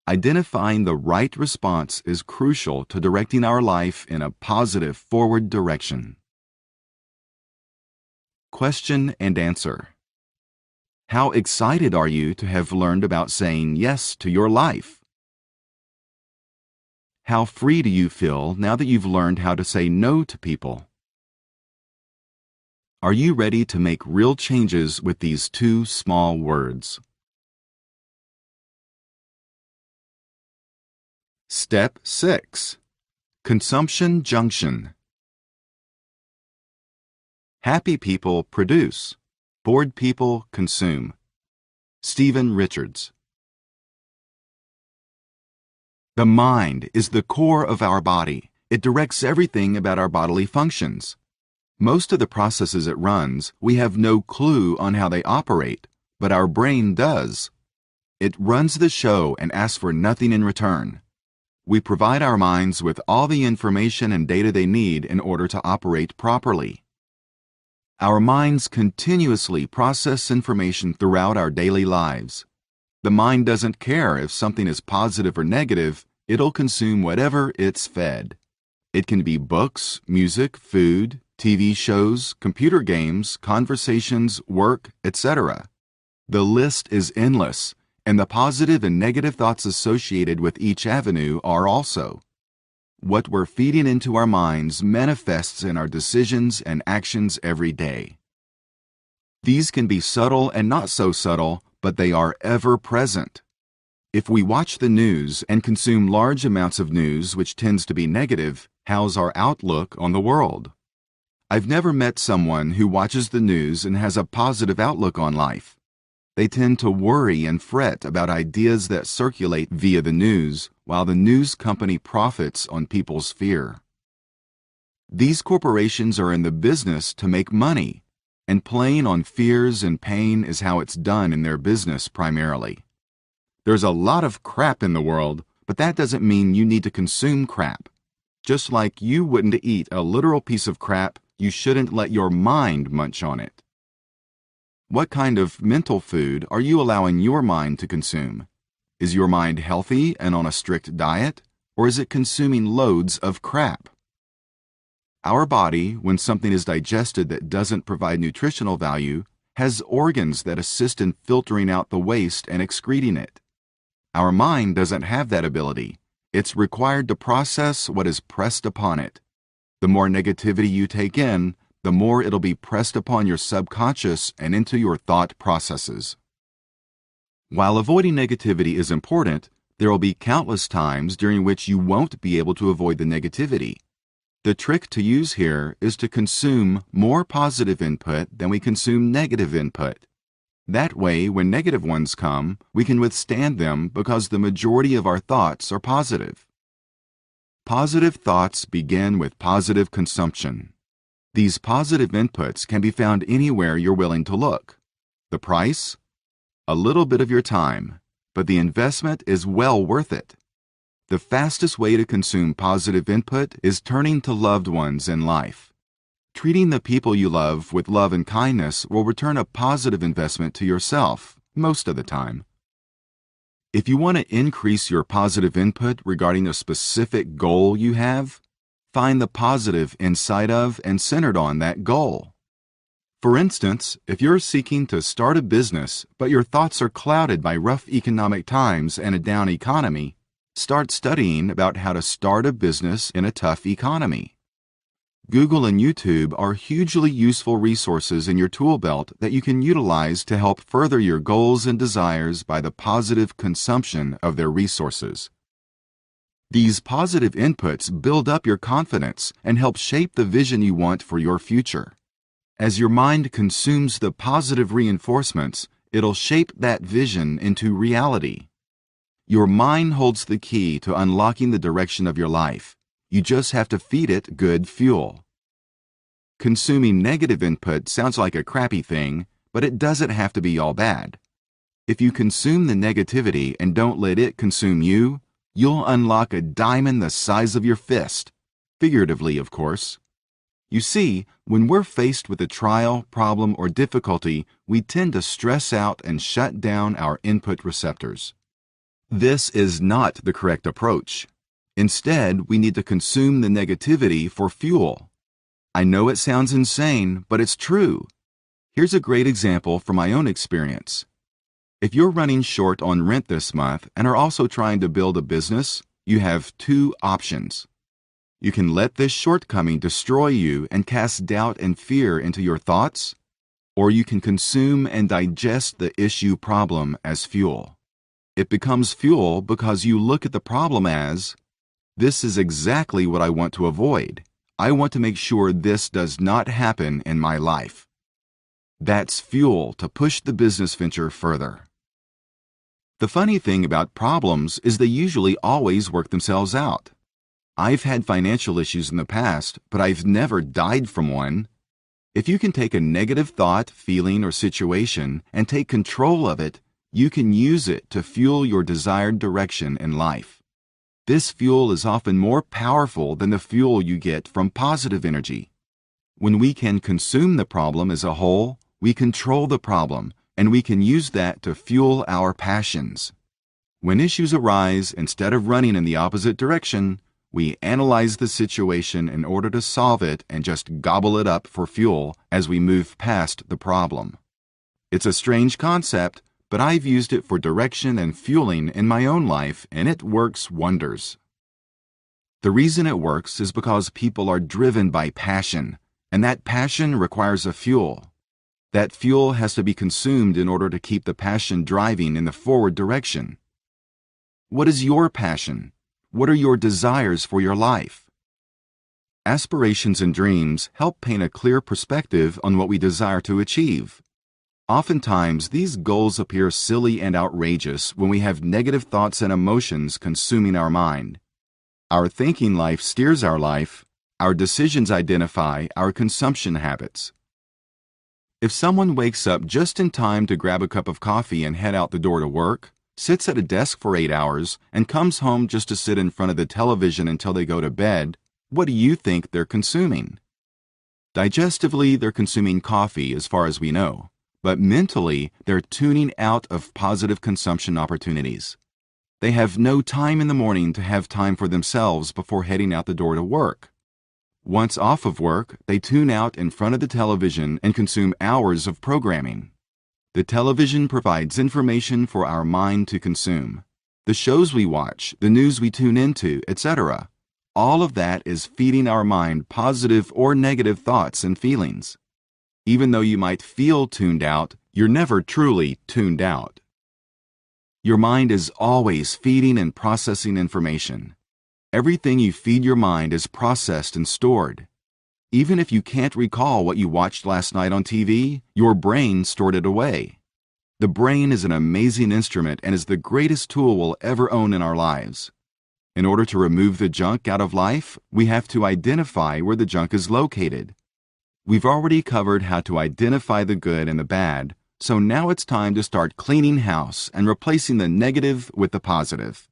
Identifying the right response is crucial to directing our life in a positive forward direction. Question and answer. How excited are you to have learned about saying yes to your life? How free do you feel now that you've learned how to say no to people? Are you ready to make real changes with these 2 small words? Step 6. Consumption junction. Happy people produce. Bored people consume. Stephen Richards. The mind is the core of our body. It directs everything about our bodily functions. Most of the processes it runs, we have no clue on how they operate, but our brain does. It runs the show and asks for nothing in return. We provide our minds with all the information and data they need in order to operate properly. Our minds continuously process information throughout our daily lives. The mind doesn't care if something is positive or negative, it'll consume whatever it's fed. It can be books, music, food, TV shows, computer games, conversations, work, etc. The list is endless, and the positive and negative thoughts associated with each avenue are also. What we're feeding into our minds manifests in our decisions and actions every day. These can be subtle and not so subtle, but they are ever present. If we watch the news and consume large amounts of news which tends to be negative, how's our outlook on the world? I've never met someone who watches the news and has a positive outlook on life. They tend to worry and fret about ideas that circulate via the news, while the news company profits on people's fear. These corporations are in the business to make money, and playing on fears and pain is how it's done in their business primarily. There's a lot of crap in the world, but that doesn't mean you need to consume crap. Just like you wouldn't eat a literal piece of crap, you shouldn't let your mind munch on it. What kind of mental food are you allowing your mind to consume? Is your mind healthy and on a strict diet, or is it consuming loads of crap? Our body, when something is digested that doesn't provide nutritional value, has organs that assist in filtering out the waste and excreting it. Our mind doesn't have that ability. It's required to process what is pressed upon it. The more negativity you take in, the more it'll be pressed upon your subconscious and into your thought processes. While avoiding negativity is important, there will be countless times during which you won't be able to avoid the negativity. The trick to use here is to consume more positive input than we consume negative input. That way, when negative ones come, we can withstand them because the majority of our thoughts are positive. Positive thoughts begin with positive consumption. These positive inputs can be found anywhere you're willing to look. The price? A little bit of your time, but the investment is well worth it. The fastest way to consume positive input is turning to loved ones in life. Treating the people you love with love and kindness will return a positive investment to yourself, most of the time. If you want to increase your positive input regarding a specific goal you have, find the positive inside of and centered on that goal. For instance, if you're seeking to start a business, but your thoughts are clouded by rough economic times and a down economy, start studying about how to start a business in a tough economy. Google and YouTube are hugely useful resources in your tool belt that you can utilize to help further your goals and desires by the positive consumption of their resources. These positive inputs build up your confidence and help shape the vision you want for your future. As your mind consumes the positive reinforcements, it'll shape that vision into reality. Your mind holds the key to unlocking the direction of your life. You just have to feed it good fuel. Consuming negative input sounds like a crappy thing, but it doesn't have to be all bad. If you consume the negativity and don't let it consume you, you'll unlock a diamond the size of your fist, figuratively, of course. You see, when we're faced with a trial, problem, or difficulty, we tend to stress out and shut down our input receptors. This is not the correct approach. Instead, we need to consume the negativity for fuel. I know it sounds insane, but it's true. Here's a great example from my own experience. If you're running short on rent this month and are also trying to build a business, you have two options. You can let this shortcoming destroy you and cast doubt and fear into your thoughts, or you can consume and digest the issue problem as fuel. It becomes fuel because you look at the problem as, this is exactly what I want to avoid. I want to make sure this does not happen in my life. That's fuel to push the business venture further. The funny thing about problems is they usually always work themselves out. I've had financial issues in the past, but I've never died from one. If you can take a negative thought, feeling, or situation and take control of it, you can use it to fuel your desired direction in life. This fuel is often more powerful than the fuel you get from positive energy. When we can consume the problem as a whole, we control the problem, and we can use that to fuel our passions. When issues arise, instead of running in the opposite direction, we analyze the situation in order to solve it and just gobble it up for fuel as we move past the problem. It's a strange concept, but I've used it for direction and fueling in my own life, and it works wonders. The reason it works is because people are driven by passion, and that passion requires a fuel. That fuel has to be consumed in order to keep the passion driving in the forward direction. What is your passion? What are your desires for your life? Aspirations and dreams help paint a clear perspective on what we desire to achieve. Oftentimes, these goals appear silly and outrageous when we have negative thoughts and emotions consuming our mind. Our thinking life steers our life. Our decisions identify our consumption habits. If someone wakes up just in time to grab a cup of coffee and head out the door to work, sits at a desk for 8 hours, and comes home just to sit in front of the television until they go to bed, what do you think they're consuming? Digestively, they're consuming coffee as far as we know, but mentally, they're tuning out of positive consumption opportunities. They have no time in the morning to have time for themselves before heading out the door to work. Once off of work, they tune out in front of the television and consume hours of programming. The television provides information for our mind to consume. The shows we watch, the news we tune into, etc. All of that is feeding our mind positive or negative thoughts and feelings. Even though you might feel tuned out, you're never truly tuned out. Your mind is always feeding and processing information. Everything you feed your mind is processed and stored. Even if you can't recall what you watched last night on TV, your brain stored it away. The brain is an amazing instrument and is the greatest tool we'll ever own in our lives. In order to remove the junk out of life, we have to identify where the junk is located. We've already covered how to identify the good and the bad, so now it's time to start cleaning house and replacing the negative with the positive.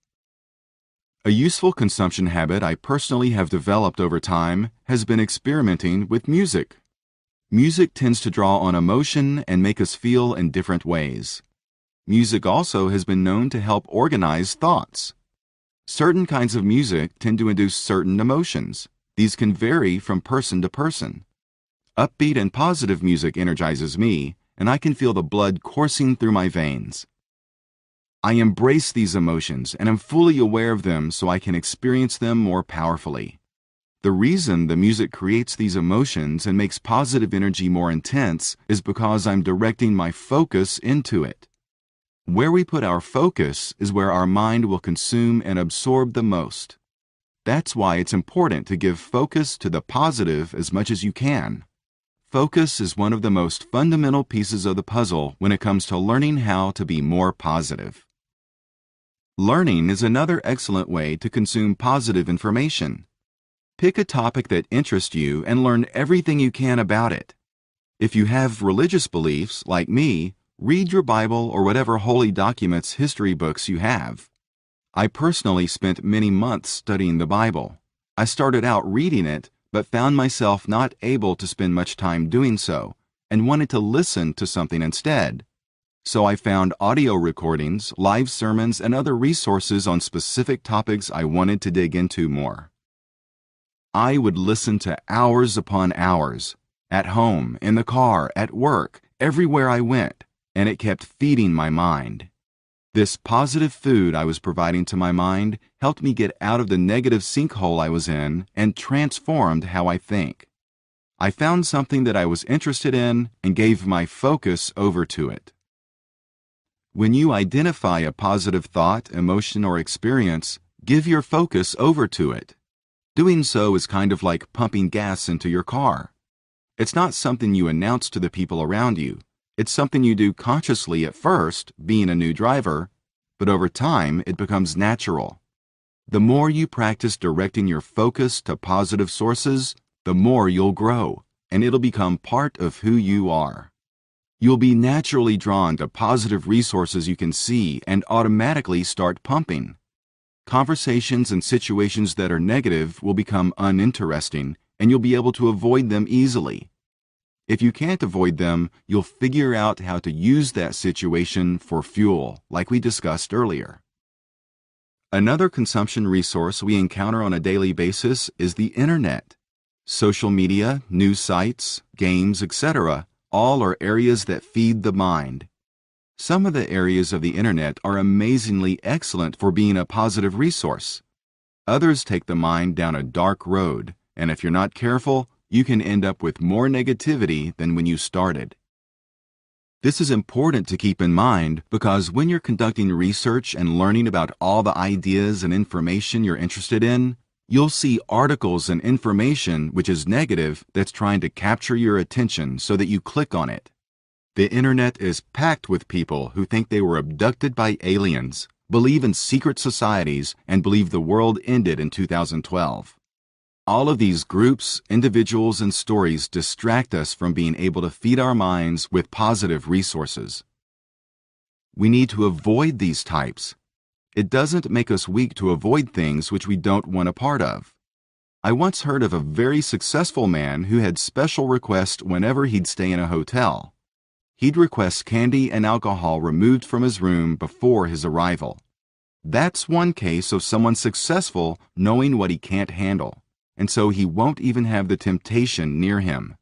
A useful consumption habit I personally have developed over time has been experimenting with music. Music tends to draw on emotion and make us feel in different ways. Music also has been known to help organize thoughts. Certain kinds of music tend to induce certain emotions. These can vary from person to person. Upbeat and positive music energizes me, and I can feel the blood coursing through my veins. I embrace these emotions and am fully aware of them so I can experience them more powerfully. The reason the music creates these emotions and makes positive energy more intense is because I'm directing my focus into it. Where we put our focus is where our mind will consume and absorb the most. That's why it's important to give focus to the positive as much as you can. Focus is one of the most fundamental pieces of the puzzle when it comes to learning how to be more positive. Learning is another excellent way to consume positive information. Pick a topic that interests you and learn everything you can about it. If you have religious beliefs, like me, read your Bible or whatever holy documents, history books you have. I personally spent many months studying the Bible. I started out reading it, but found myself not able to spend much time doing so, and wanted to listen to something instead. So I found audio recordings, live sermons, and other resources on specific topics I wanted to dig into more. I would listen to hours upon hours, at home, in the car, at work, everywhere I went, and it kept feeding my mind. This positive food I was providing to my mind helped me get out of the negative sinkhole I was in and transformed how I think. I found something that I was interested in and gave my focus over to it. When you identify a positive thought, emotion, or experience, give your focus over to it. Doing so is kind of like pumping gas into your car. It's not something you announce to the people around you. It's something you do consciously at first, being a new driver, but over time it becomes natural. The more you practice directing your focus to positive sources, the more you'll grow, and it'll become part of who you are. You'll be naturally drawn to positive resources you can see and automatically start pumping. Conversations and situations that are negative will become uninteresting, and you'll be able to avoid them easily. If you can't avoid them, you'll figure out how to use that situation for fuel, like we discussed earlier. Another consumption resource we encounter on a daily basis is the internet. Social media, news sites, games, etc. all are areas that feed the mind. Some of the areas of the internet are amazingly excellent for being a positive resource. Others take the mind down a dark road, and if you're not careful, you can end up with more negativity than when you started. This is important to keep in mind because when you're conducting research and learning about all the ideas and information you're interested in, you'll see articles and information which is negative that's trying to capture your attention so that you click on it. The internet is packed with people who think they were abducted by aliens, believe in secret societies, and believe the world ended in 2012. All of these groups, individuals, and stories distract us from being able to feed our minds with positive resources. We need to avoid these types. It doesn't make us weak to avoid things which we don't want a part of. I once heard of a very successful man who had special requests whenever he'd stay in a hotel. He'd request candy and alcohol removed from his room before his arrival. That's one case of someone successful knowing what he can't handle, and so he won't even have the temptation near him.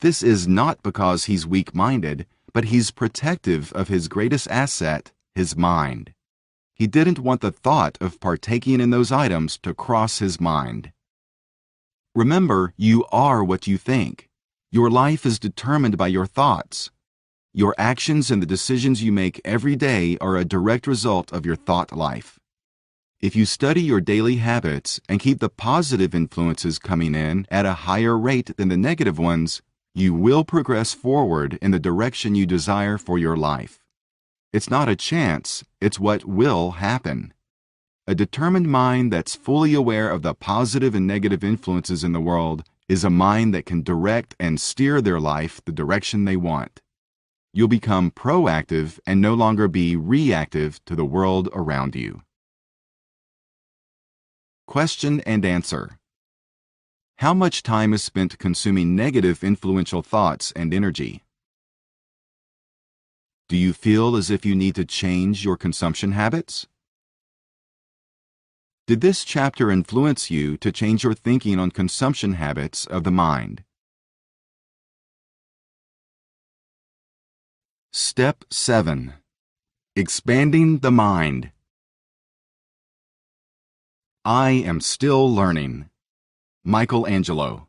This is not because he's weak-minded, but he's protective of his greatest asset, his mind. He didn't want the thought of partaking in those items to cross his mind. Remember, you are what you think. Your life is determined by your thoughts. Your actions and the decisions you make every day are a direct result of your thought life. If you study your daily habits and keep the positive influences coming in at a higher rate than the negative ones, you will progress forward in the direction you desire for your life. It's not a chance, it's what will happen. A determined mind that's fully aware of the positive and negative influences in the world is a mind that can direct and steer their life the direction they want. You'll become proactive and no longer be reactive to the world around you. Question and answer. How much time is spent consuming negative influential thoughts and energy? Do you feel as if you need to change your consumption habits? Did this chapter influence you to change your thinking on consumption habits of the mind? Step 7. Expanding the mind. I am still learning. Michelangelo.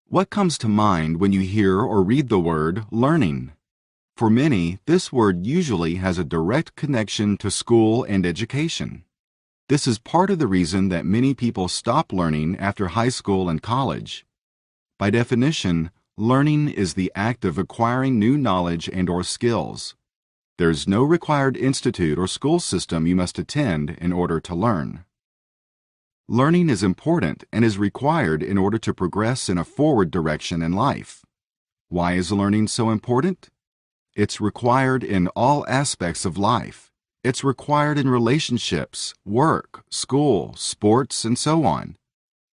What comes to mind when you hear or read the word learning? For many, this word usually has a direct connection to school and education. This is part of the reason that many people stop learning after high school and college. By definition, learning is the act of acquiring new knowledge and/or skills. There's no required institute or school system you must attend in order to learn. Learning is important and is required in order to progress in a forward direction in life. Why is learning so important? It's required in all aspects of life. It's required in relationships, work, school, sports, and so on.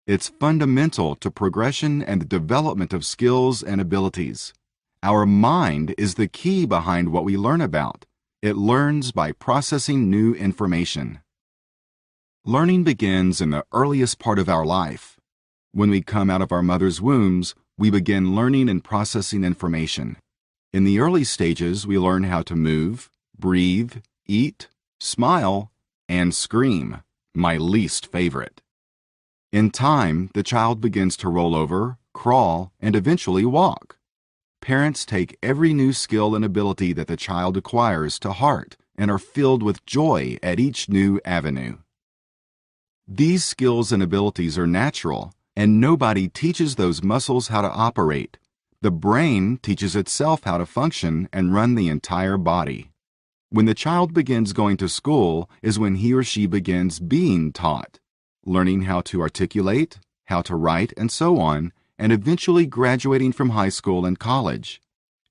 It's fundamental to progression and the development of skills and abilities. Our mind is the key behind what we learn about. It learns by processing new information. Learning begins in the earliest part of our life. When we come out of our mother's wombs, we begin learning and processing information. In the early stages, we learn how to move, breathe, eat, smile, and scream, my least favorite. In time, the child begins to roll over, crawl, and eventually walk. Parents take every new skill and ability that the child acquires to heart and are filled with joy at each new avenue. These skills and abilities are natural, and nobody teaches those muscles how to operate. The brain teaches itself how to function and run the entire body. When the child begins going to school is when he or she begins being taught, learning how to articulate, how to write, and so on, and eventually graduating from high school and college.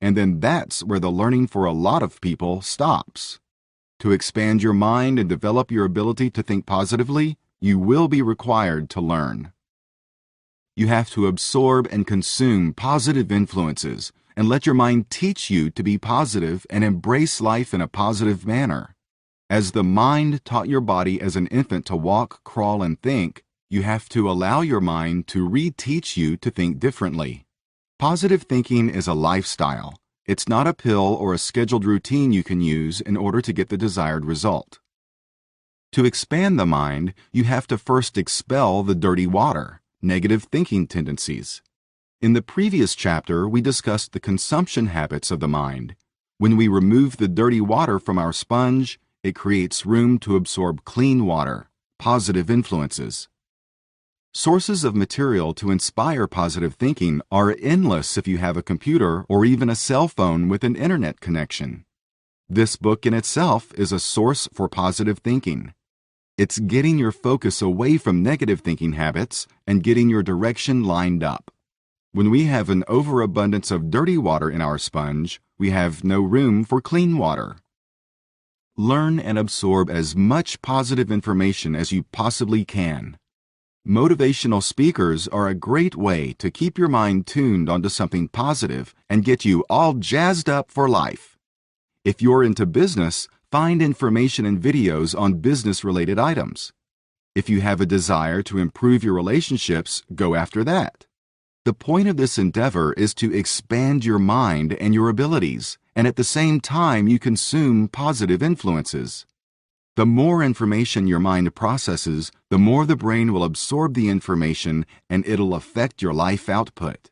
And then that's where the learning for a lot of people stops. To expand your mind and develop your ability to think positively, you will be required to learn. You have to absorb and consume positive influences and let your mind teach you to be positive and embrace life in a positive manner. As the mind taught your body as an infant to walk, crawl, and think, you have to allow your mind to reteach you to think differently. Positive thinking is a lifestyle. It's not a pill or a scheduled routine you can use in order to get the desired result. To expand the mind, you have to first expel the dirty water, negative thinking tendencies. In the previous chapter, we discussed the consumption habits of the mind. When we remove the dirty water from our sponge, it creates room to absorb clean water, positive influences. Sources of material to inspire positive thinking are endless if you have a computer or even a cell phone with an internet connection. This book in itself is a source for positive thinking. It's getting your focus away from negative thinking habits and getting your direction lined up. When we have an overabundance of dirty water in our sponge, we have no room for clean water. Learn and absorb as much positive information as you possibly can. Motivational speakers are a great way to keep your mind tuned onto something positive and get you all jazzed up for life. If you're into business, find information and videos on business-related items. If you have a desire to improve your relationships, go after that. The point of this endeavor is to expand your mind and your abilities, and at the same time you consume positive influences. The more information your mind processes, the more the brain will absorb the information and it'll affect your life output.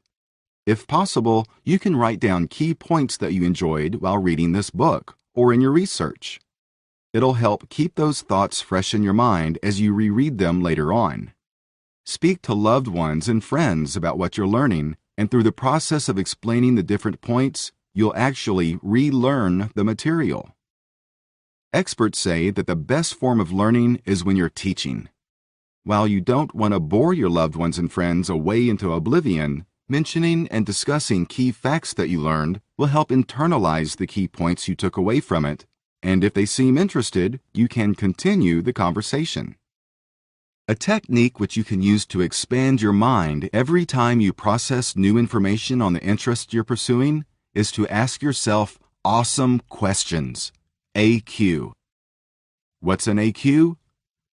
If possible, you can write down key points that you enjoyed while reading this book or in your research. It'll help keep those thoughts fresh in your mind as you reread them later on. Speak to loved ones and friends about what you're learning, and through the process of explaining the different points, you'll actually relearn the material. Experts say that the best form of learning is when you're teaching. While you don't want to bore your loved ones and friends away into oblivion, mentioning and discussing key facts that you learned will help internalize the key points you took away from it, and if they seem interested, you can continue the conversation. A technique which you can use to expand your mind every time you process new information on the interest you're pursuing is to ask yourself awesome questions. AQ. What's an AQ?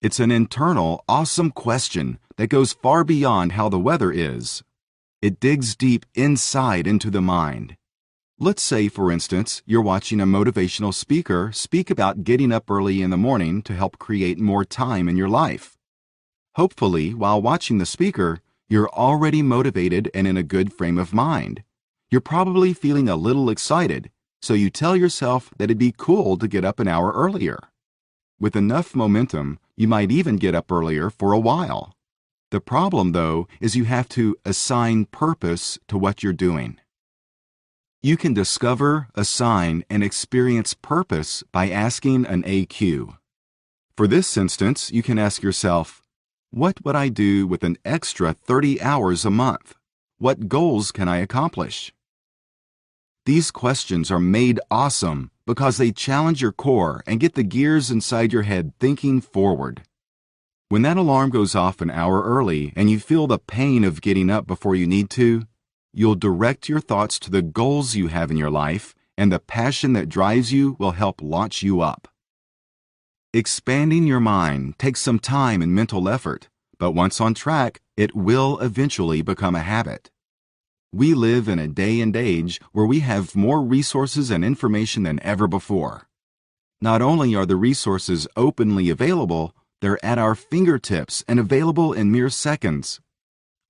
It's an internal, awesome question that goes far beyond how the weather is. It digs deep inside into the mind. Let's say, for instance, you're watching a motivational speaker speak about getting up early in the morning to help create more time in your life. Hopefully, while watching the speaker, you're already motivated and in a good frame of mind. You're probably feeling a little excited, so you tell yourself that it'd be cool to get up an hour earlier. With enough momentum, you might even get up earlier for a while. The problem, though, is you have to assign purpose to what you're doing. You can discover, assign, and experience purpose by asking an AQ. For this instance, you can ask yourself, what would I do with an extra 30 hours a month? What goals can I accomplish? These questions are made awesome because they challenge your core and get the gears inside your head thinking forward. When that alarm goes off an hour early and you feel the pain of getting up before you need to, you'll direct your thoughts to the goals you have in your life, and the passion that drives you will help launch you up. Expanding your mind takes some time and mental effort, but once on track, it will eventually become a habit. We live in a day and age where we have more resources and information than ever before. Not only are the resources openly available, they're at our fingertips and available in mere seconds.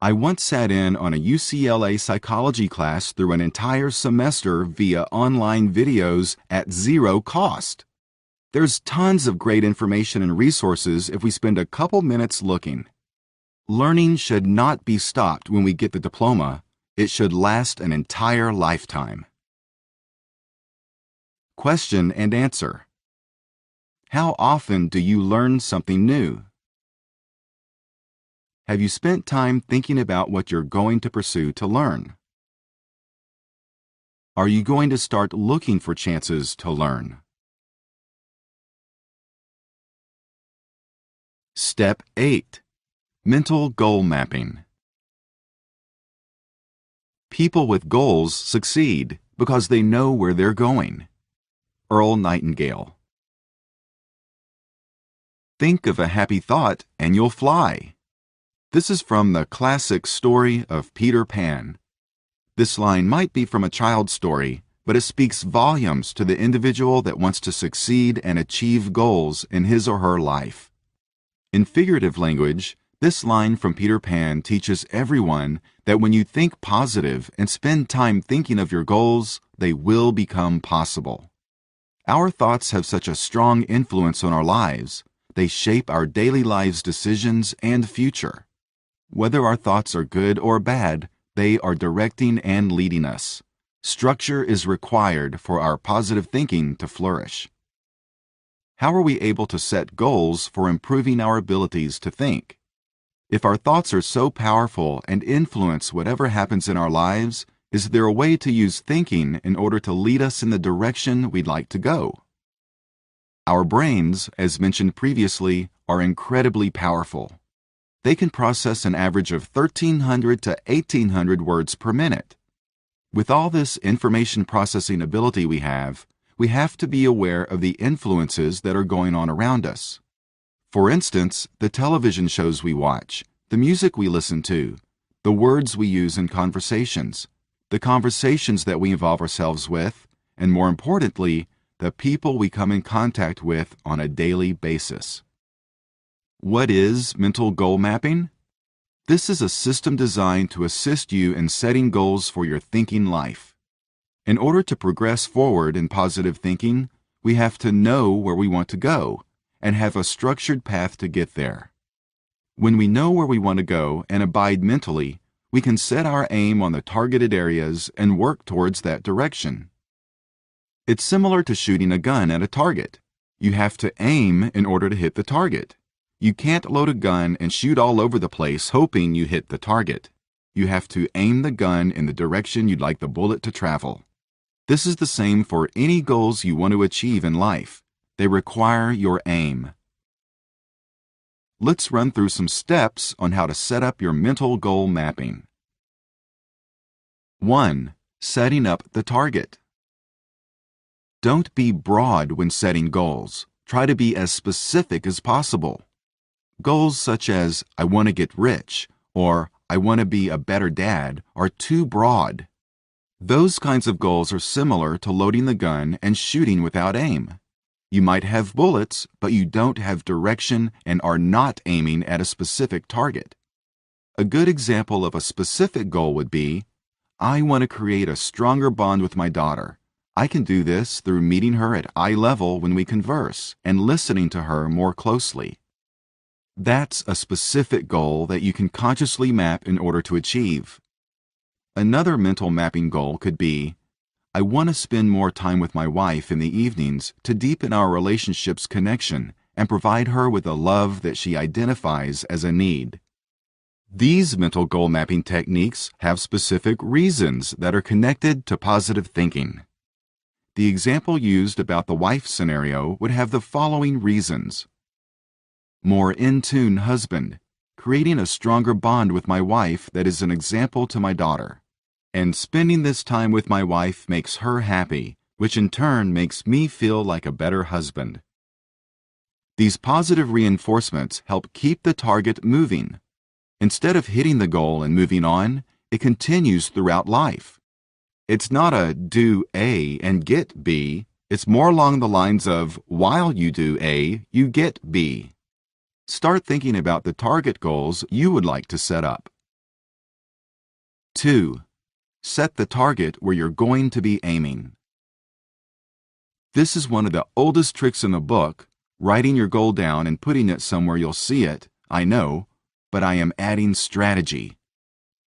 I once sat in on a UCLA psychology class through an entire semester via online videos at zero cost. There's tons of great information and resources if we spend a couple minutes looking. Learning should not be stopped when we get the diploma. It should last an entire lifetime. Question and answer. How often do you learn something new? Have you spent time thinking about what you're going to pursue to learn? Are you going to start looking for chances to learn? Step 8. Mental goal mapping. People with goals succeed because they know where they're going. Earl Nightingale. Think of a happy thought and you'll fly. This is from the classic story of Peter Pan. This line might be from a child's story, but it speaks volumes to the individual that wants to succeed and achieve goals in his or her life. In figurative language, this line from Peter Pan teaches everyone that when you think positive and spend time thinking of your goals, they will become possible. Our thoughts have such a strong influence on our lives. They shape our daily lives' decisions and future. Whether our thoughts are good or bad, they are directing and leading us. Structure is required for our positive thinking to flourish. How are we able to set goals for improving our abilities to think? If our thoughts are so powerful and influence whatever happens in our lives, is there a way to use thinking in order to lead us in the direction we'd like to go? Our brains, as mentioned previously, are incredibly powerful. They can process an average of 1,300 to 1,800 words per minute. With all this information processing ability we have to be aware of the influences that are going on around us. For instance, the television shows we watch, the music we listen to, the words we use in conversations, the conversations that we involve ourselves with, and more importantly, the people we come in contact with on a daily basis. What is mental goal mapping? This is a system designed to assist you in setting goals for your thinking life. In order to progress forward in positive thinking, we have to know where we want to go and have a structured path to get there. When we know where we want to go and abide mentally, we can set our aim on the targeted areas and work towards that direction. It's similar to shooting a gun at a target. You have to aim in order to hit the target. You can't load a gun and shoot all over the place hoping you hit the target. You have to aim the gun in the direction you'd like the bullet to travel. This is the same for any goals you want to achieve in life. They require your aim. Let's run through some steps on how to set up your mental goal mapping. 1. Setting up the target. Don't be broad when setting goals. Try to be as specific as possible. Goals such as, I want to get rich, or I want to be a better dad, are too broad. Those kinds of goals are similar to loading the gun and shooting without aim. You might have bullets, but you don't have direction and are not aiming at a specific target. A good example of a specific goal would be, I want to create a stronger bond with my daughter. I can do this through meeting her at eye level when we converse and listening to her more closely. That's a specific goal that you can consciously map in order to achieve. Another mental mapping goal could be, I want to spend more time with my wife in the evenings to deepen our relationship's connection and provide her with a love that she identifies as a need. These mental goal mapping techniques have specific reasons that are connected to positive thinking. The example used about the wife scenario would have the following reasons. More in-tune husband, creating a stronger bond with my wife that is an example to my daughter. And spending this time with my wife makes her happy, which in turn makes me feel like a better husband. These positive reinforcements help keep the target moving. Instead of hitting the goal and moving on, it continues throughout life. It's not a do A and get B. It's more along the lines of while you do A, you get B. Start thinking about the target goals you would like to set up. 2. Set the target where you're going to be aiming. This is one of the oldest tricks in the book, writing your goal down and putting it somewhere you'll see it, I know, but I am adding strategy.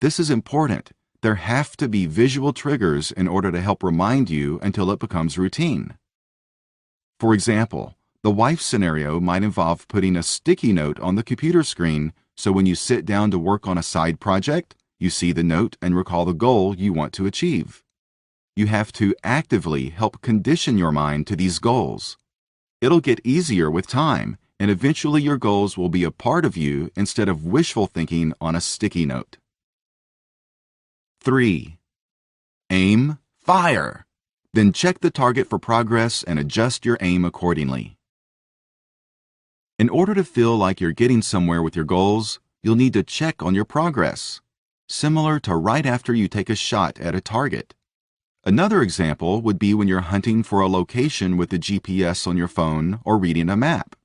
This is important. There have to be visual triggers in order to help remind you until it becomes routine. For example, the wife scenario might involve putting a sticky note on the computer screen so when you sit down to work on a side project, you see the note and recall the goal you want to achieve. You have to actively help condition your mind to these goals. It'll get easier with time, and eventually your goals will be a part of you instead of wishful thinking on a sticky note. 3. Aim, fire. Then check the target for progress and adjust your aim accordingly. In order to feel like you're getting somewhere with your goals, you'll need to check on your progress, similar to right after you take a shot at a target. Another example would be when you're hunting for a location with the GPS on your phone or reading a map.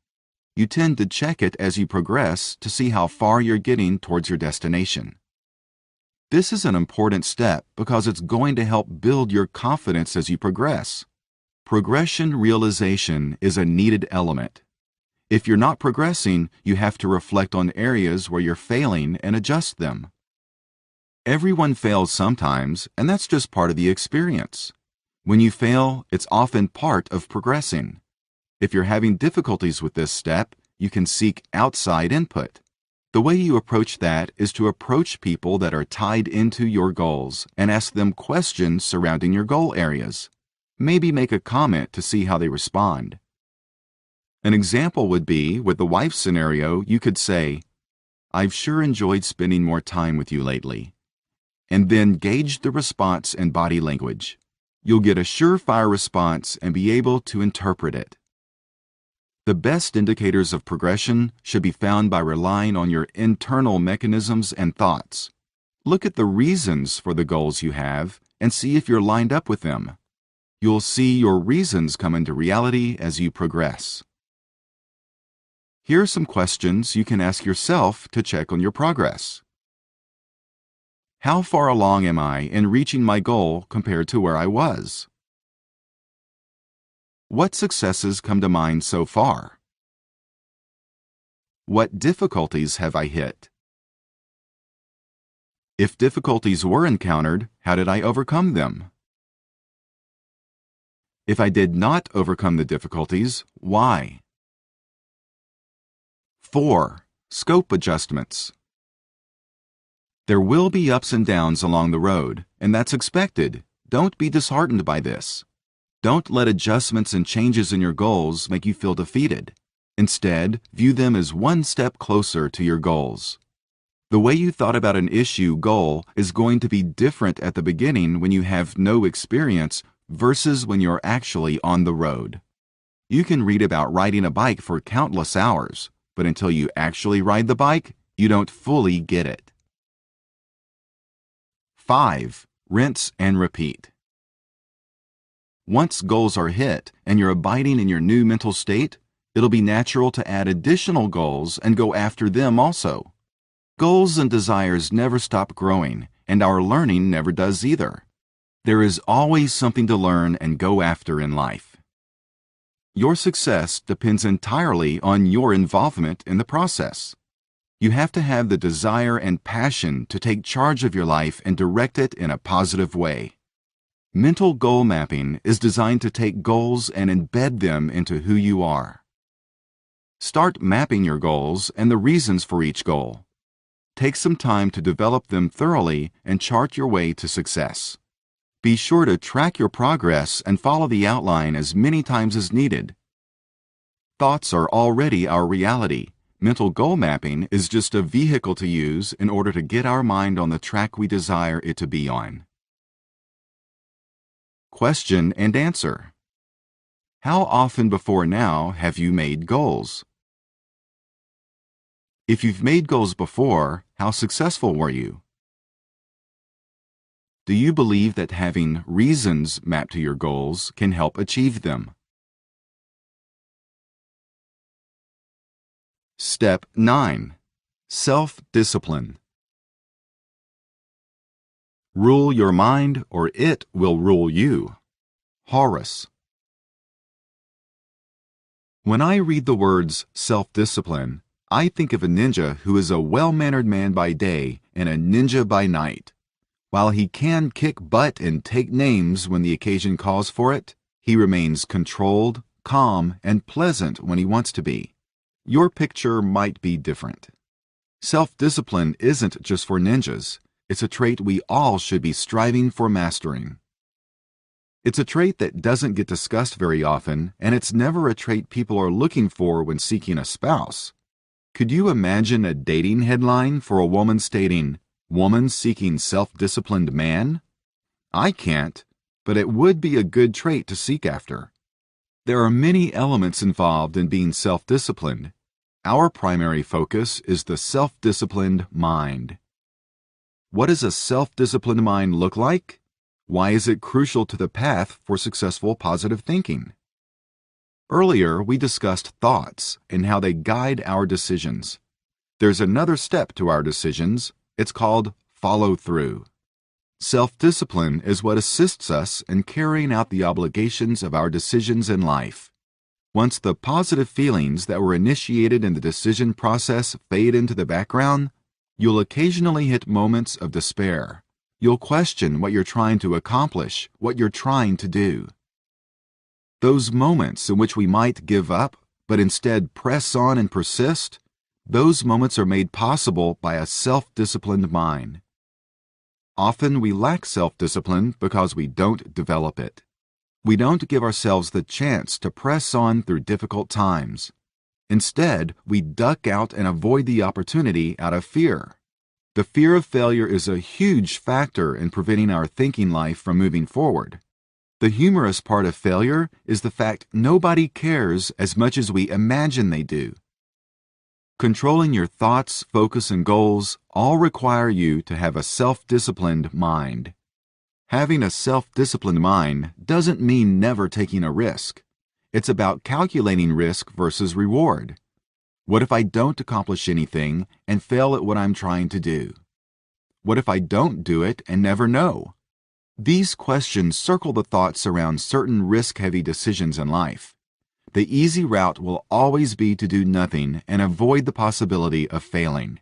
You tend to check it as you progress to see how far you're getting towards your destination. This is an important step because it's going to help build your confidence as you progress. Progression realization is a needed element. If you're not progressing, you have to reflect on areas where you're failing and adjust them. Everyone fails sometimes, and that's just part of the experience. When you fail, it's often part of progressing. If you're having difficulties with this step, you can seek outside input. The way you approach that is to approach people that are tied into your goals and ask them questions surrounding your goal areas. Maybe make a comment to see how they respond. An example would be, with the wife scenario, you could say, "I've sure enjoyed spending more time with you lately." And then gauge the response in body language. You'll get a surefire response and be able to interpret it. The best indicators of progression should be found by relying on your internal mechanisms and thoughts. Look at the reasons for the goals you have and see if you're lined up with them. You'll see your reasons come into reality as you progress. Here are some questions you can ask yourself to check on your progress. How far along am I in reaching my goal compared to where I was? What successes come to mind so far? What difficulties have I hit? If difficulties were encountered, how did I overcome them? If I did not overcome the difficulties, why? 4. Scope adjustments. There will be ups and downs along the road, and that's expected. Don't be disheartened by this. Don't let adjustments and changes in your goals make you feel defeated. Instead, view them as one step closer to your goals. The way you thought about an issue goal is going to be different at the beginning when you have no experience versus when you're actually on the road. You can read about riding a bike for countless hours, but until you actually ride the bike, you don't fully get it. 5. Rinse and repeat. Once goals are hit and you're abiding in your new mental state, it'll be natural to add additional goals and go after them also. Goals and desires never stop growing, and our learning never does either. There is always something to learn and go after in life. Your success depends entirely on your involvement in the process. You have to have the desire and passion to take charge of your life and direct it in a positive way. Mental goal mapping is designed to take goals and embed them into who you are. Start mapping your goals and the reasons for each goal. Take some time to develop them thoroughly and chart your way to success. Be sure to track your progress and follow the outline as many times as needed. Thoughts are already our reality. Mental goal mapping is just a vehicle to use in order to get our mind on the track we desire it to be on. Question and answer. How often before now have you made goals? If you've made goals before, how successful were you? Do you believe that having reasons mapped to your goals can help achieve them? Step 9. Self-discipline. Rule your mind or it will rule you. Horace. When I read the words self-discipline, I think of a ninja who is a well-mannered man by day and a ninja by night. While he can kick butt and take names when the occasion calls for it, he remains controlled, calm, and pleasant when he wants to be. Your picture might be different. Self-discipline isn't just for ninjas. It's a trait we all should be striving for mastering. It's a trait that doesn't get discussed very often, and it's never a trait people are looking for when seeking a spouse. Could you imagine a dating headline for a woman stating, "Woman seeking self-disciplined man"? I can't, but it would be a good trait to seek after. There are many elements involved in being self-disciplined. Our primary focus is the self-disciplined mind. What does a self-disciplined mind look like? Why is it crucial to the path for successful positive thinking? Earlier, we discussed thoughts and how they guide our decisions. There's another step to our decisions. It's called follow-through. Self-discipline is what assists us in carrying out the obligations of our decisions in life. Once the positive feelings that were initiated in the decision process fade into the background, you'll occasionally hit moments of despair. You'll question what you're trying to accomplish, what you're trying to do. Those moments in which we might give up, but instead press on and persist, those moments are made possible by a self-disciplined mind. Often we lack self-discipline because we don't develop it. We don't give ourselves the chance to press on through difficult times. Instead, we duck out and avoid the opportunity out of fear. The fear of failure is a huge factor in preventing our thinking life from moving forward. The humorous part of failure is the fact nobody cares as much as we imagine they do. Controlling your thoughts, focus, and goals all require you to have a self-disciplined mind. Having a self-disciplined mind doesn't mean never taking a risk. It's about calculating risk versus reward. What if I don't accomplish anything and fail at what I'm trying to do? What if I don't do it and never know? These questions circle the thoughts around certain risk-heavy decisions in life. The easy route will always be to do nothing and avoid the possibility of failing.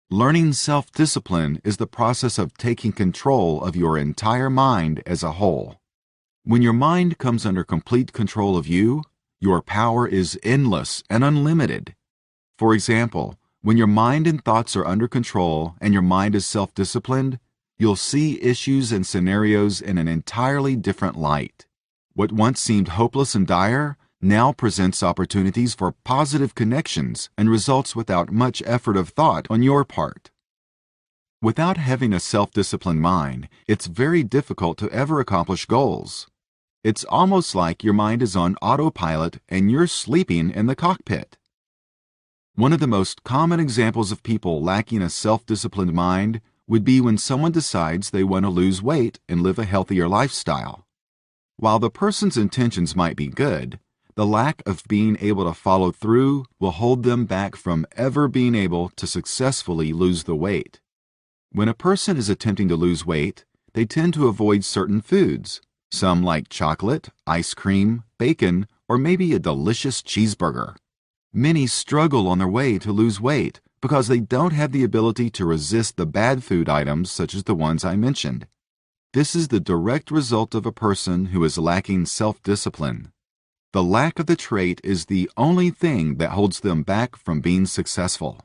Learning self-discipline is the process of taking control of your entire mind as a whole. When your mind comes under complete control of you, your power is endless and unlimited. For example, when your mind and thoughts are under control and your mind is self-disciplined, you'll see issues and scenarios in an entirely different light. What once seemed hopeless and dire now presents opportunities for positive connections and results without much effort of thought on your part. Without having a self-disciplined mind, it's very difficult to ever accomplish goals. It's almost like your mind is on autopilot and you're sleeping in the cockpit. One of the most common examples of people lacking a self-disciplined mind would be when someone decides they want to lose weight and live a healthier lifestyle. While the person's intentions might be good, the lack of being able to follow through will hold them back from ever being able to successfully lose the weight. When a person is attempting to lose weight, they tend to avoid certain foods. Some like chocolate, ice cream, bacon, or maybe a delicious cheeseburger. Many struggle on their way to lose weight because they don't have the ability to resist the bad food items such as the ones I mentioned. This is the direct result of a person who is lacking self-discipline. The lack of the trait is the only thing that holds them back from being successful.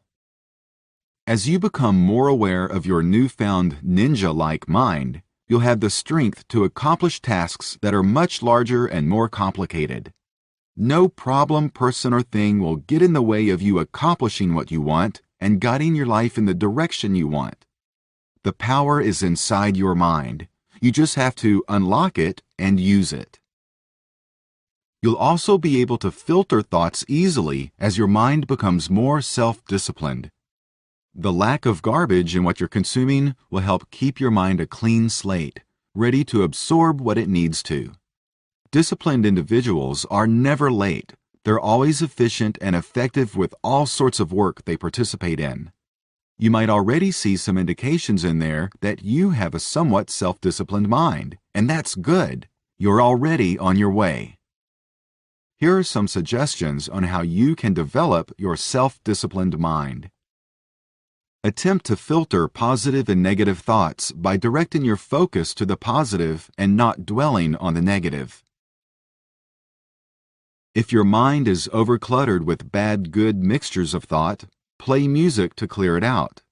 As you become more aware of your newfound ninja-like mind, you'll have the strength to accomplish tasks that are much larger and more complicated. No problem, person, or thing will get in the way of you accomplishing what you want and guiding your life in the direction you want. The power is inside your mind. You just have to unlock it and use it. You'll also be able to filter thoughts easily as your mind becomes more self-disciplined. The lack of garbage in what you're consuming will help keep your mind a clean slate, ready to absorb what it needs to. Disciplined individuals are never late. They're always efficient and effective with all sorts of work they participate in. You might already see some indications in there that you have a somewhat self-disciplined mind, and that's good. You're already on your way. Here are some suggestions on how you can develop your self-disciplined mind. Attempt to filter positive and negative thoughts by directing your focus to the positive and not dwelling on the negative. If your mind is overcluttered with bad-good mixtures of thought, play music to clear it out.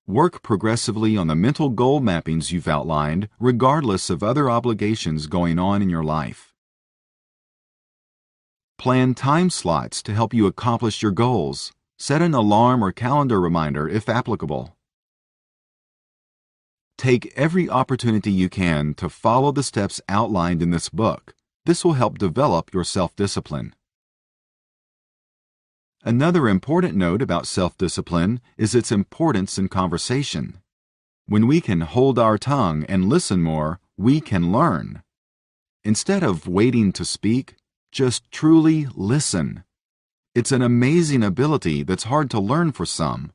Work progressively on the mental goal mappings you've outlined, regardless of other obligations going on in your life. Plan time slots to help you accomplish your goals. Set an alarm or calendar reminder if applicable. Take every opportunity you can to follow the steps outlined in this book. This will help develop your self-discipline. Another important note about self-discipline is its importance in conversation. When we can hold our tongue and listen more, we can learn. Instead of waiting to speak, just truly listen. It's an amazing ability that's hard to learn for some.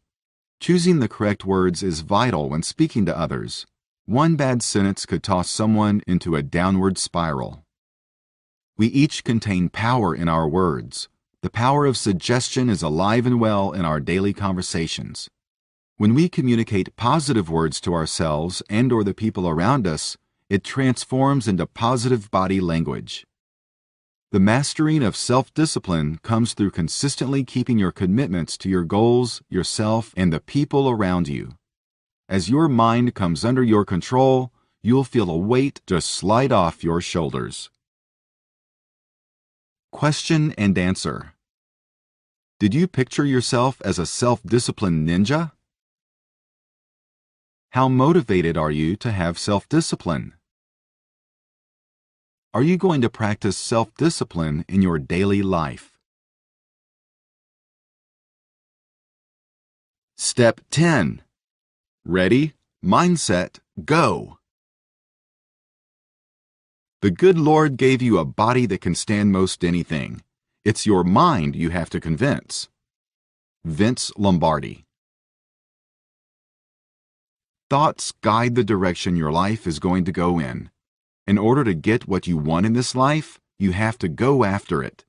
Choosing the correct words is vital when speaking to others. One bad sentence could toss someone into a downward spiral. We each contain power in our words. The power of suggestion is alive and well in our daily conversations. When we communicate positive words to ourselves and/or the people around us, it transforms into positive body language. The mastering of self-discipline comes through consistently keeping your commitments to your goals, yourself, and the people around you. As your mind comes under your control, you'll feel a weight just slide off your shoulders. Question and answer. Did you picture yourself as a self-discipline ninja? How motivated are you to have self-discipline? Are you going to practice self-discipline in your daily life? Step 10. Ready, mindset, go. The good Lord gave you a body that can stand most anything. It's your mind you have to convince. Vince Lombardi. Thoughts guide the direction your life is going to go in. In order to get what you want in this life, you have to go after it.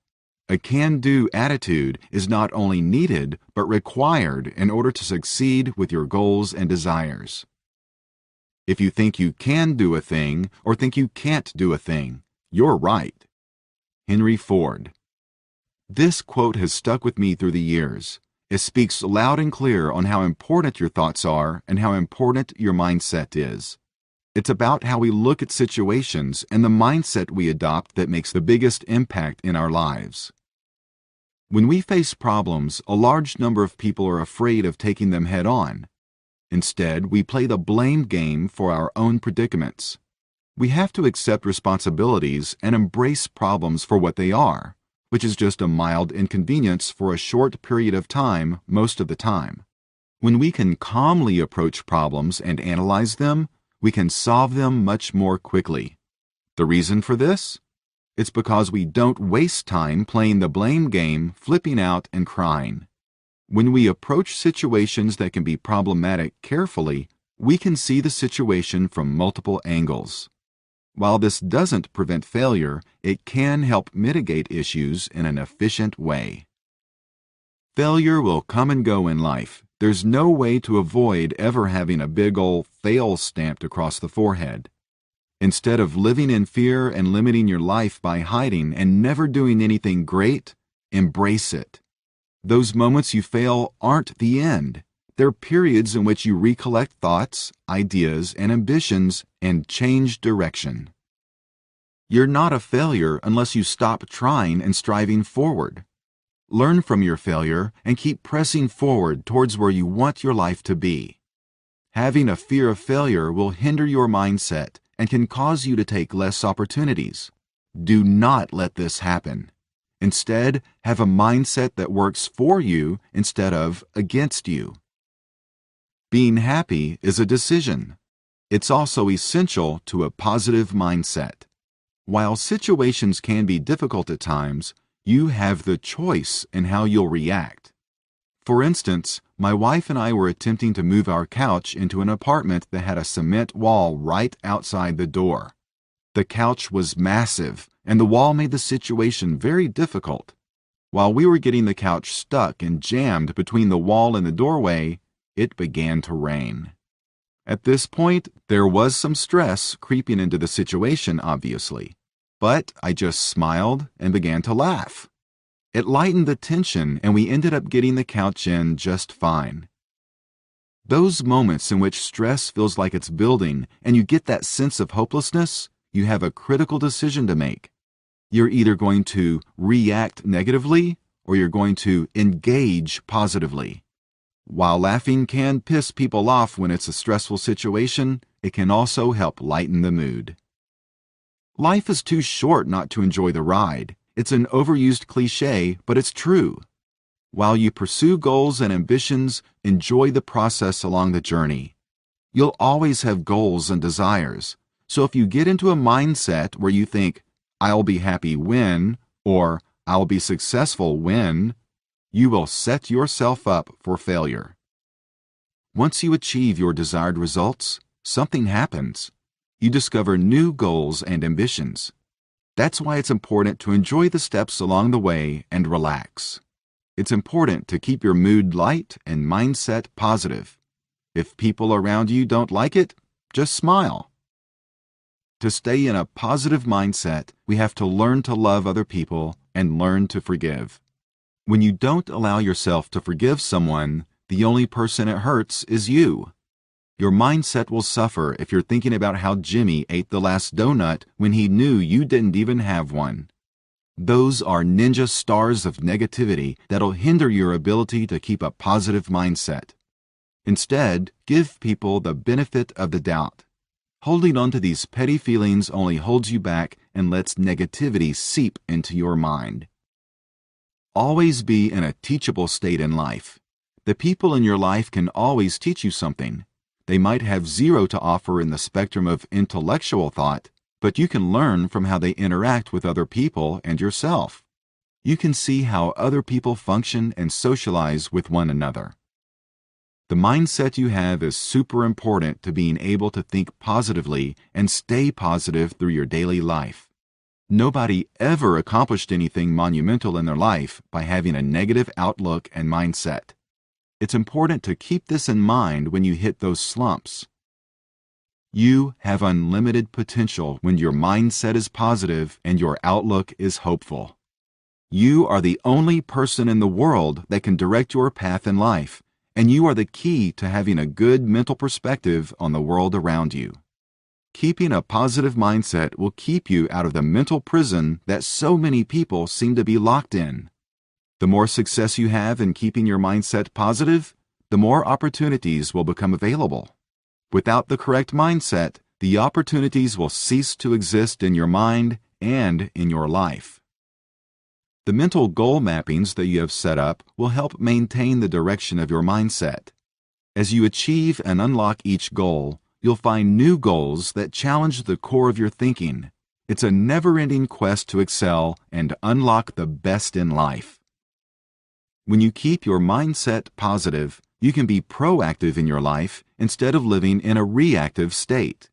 A can-do attitude is not only needed, but required in order to succeed with your goals and desires. If you think you can do a thing or think you can't do a thing, you're right. Henry Ford. This quote has stuck with me through the years. It speaks loud and clear on how important your thoughts are and how important your mindset is. It's about how we look at situations and the mindset we adopt that makes the biggest impact in our lives. When we face problems, a large number of people are afraid of taking them head on. Instead, we play the blame game for our own predicaments. We have to accept responsibilities and embrace problems for what they are, which is just a mild inconvenience for a short period of time most of the time. When we can calmly approach problems and analyze them, we can solve them much more quickly. The reason for this? It's because we don't waste time playing the blame game, flipping out and crying. When we approach situations that can be problematic carefully, we can see the situation from multiple angles. While this doesn't prevent failure, it can help mitigate issues in an efficient way. Failure will come and go in life. There's no way to avoid ever having a big ol' fail stamped across the forehead. Instead of living in fear and limiting your life by hiding and never doing anything great, embrace it. Those moments you fail aren't the end. They're periods in which you recollect thoughts, ideas, and ambitions and change direction. You're not a failure unless you stop trying and striving forward. Learn from your failure and keep pressing forward towards where you want your life to be. Having a fear of failure will hinder your mindset and can cause you to take less opportunities. Do not let this happen. Instead, have a mindset that works for you instead of against you. Being happy is a decision. It's also essential to a positive mindset. While situations can be difficult at times, you have the choice in how you'll react. For instance, my wife and I were attempting to move our couch into an apartment that had a cement wall right outside the door. The couch was massive, and the wall made the situation very difficult. While we were getting the couch stuck and jammed between the wall and the doorway, it began to rain. At this point, there was some stress creeping into the situation, obviously, but I just smiled and began to laugh. It lightened the tension, and we ended up getting the couch in just fine. Those moments in which stress feels like it's building and you get that sense of hopelessness, you have a critical decision to make. You're either going to react negatively or you're going to engage positively. While laughing can piss people off when it's a stressful situation, it can also help lighten the mood. Life is too short not to enjoy the ride. It's an overused cliche, but it's true. While you pursue goals and ambitions, enjoy the process along the journey. You'll always have goals and desires, so if you get into a mindset where you think, "I'll be happy when," or "I'll be successful when," you will set yourself up for failure. Once you achieve your desired results, something happens. You discover new goals and ambitions. That's why it's important to enjoy the steps along the way and relax. It's important to keep your mood light and mindset positive. If people around you don't like it, just smile. To stay in a positive mindset, we have to learn to love other people and learn to forgive. When you don't allow yourself to forgive someone, the only person it hurts is you. Your mindset will suffer if you're thinking about how Jimmy ate the last donut when he knew you didn't even have one. Those are ninja stars of negativity that'll hinder your ability to keep a positive mindset. Instead, give people the benefit of the doubt. Holding on to these petty feelings only holds you back and lets negativity seep into your mind. Always be in a teachable state in life. The people in your life can always teach you something. They might have zero to offer in the spectrum of intellectual thought, but you can learn from how they interact with other people and yourself. You can see how other people function and socialize with one another. The mindset you have is super important to being able to think positively and stay positive through your daily life. Nobody ever accomplished anything monumental in their life by having a negative outlook and mindset. It's important to keep this in mind when you hit those slumps. You have unlimited potential when your mindset is positive and your outlook is hopeful. You are the only person in the world that can direct your path in life, and you are the key to having a good mental perspective on the world around you. Keeping a positive mindset will keep you out of the mental prison that so many people seem to be locked in. The more success you have in keeping your mindset positive, the more opportunities will become available. Without the correct mindset, the opportunities will cease to exist in your mind and in your life. The mental goal mappings that you have set up will help maintain the direction of your mindset. As you achieve and unlock each goal, you'll find new goals that challenge the core of your thinking. It's a never-ending quest to excel and unlock the best in life. When you keep your mindset positive, you can be proactive in your life instead of living in a reactive state.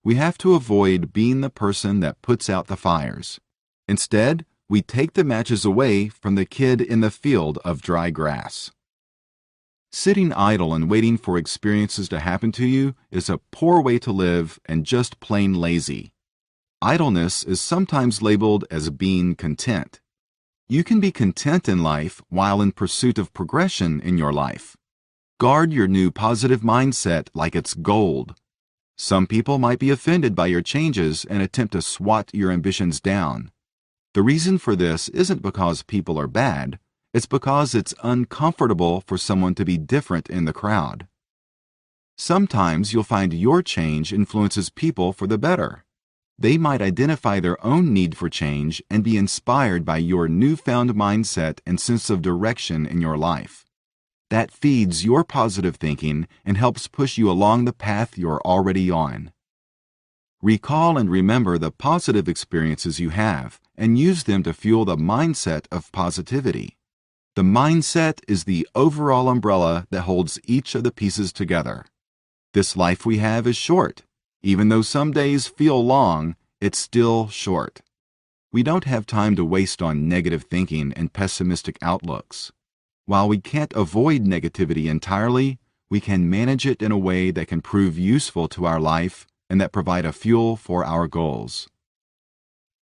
We have to avoid being the person that puts out the fires. Instead, we take the matches away from the kid in the field of dry grass. Sitting idle and waiting for experiences to happen to you is a poor way to live and just plain lazy. Idleness is sometimes labeled as being content. You can be content in life while in pursuit of progression in your life. Guard your new positive mindset like it's gold. Some people might be offended by your changes and attempt to swat your ambitions down. The reason for this isn't because people are bad, it's because it's uncomfortable for someone to be different in the crowd. Sometimes you'll find your change influences people for the better. They might identify their own need for change and be inspired by your newfound mindset and sense of direction in your life. That feeds your positive thinking and helps push you along the path you're already on. Recall and remember the positive experiences you have and use them to fuel the mindset of positivity. The mindset is the overall umbrella that holds each of the pieces together. This life we have is short. Even though some days feel long, it's still short. We don't have time to waste on negative thinking and pessimistic outlooks. While we can't avoid negativity entirely, we can manage it in a way that can prove useful to our life and that provide a fuel for our goals.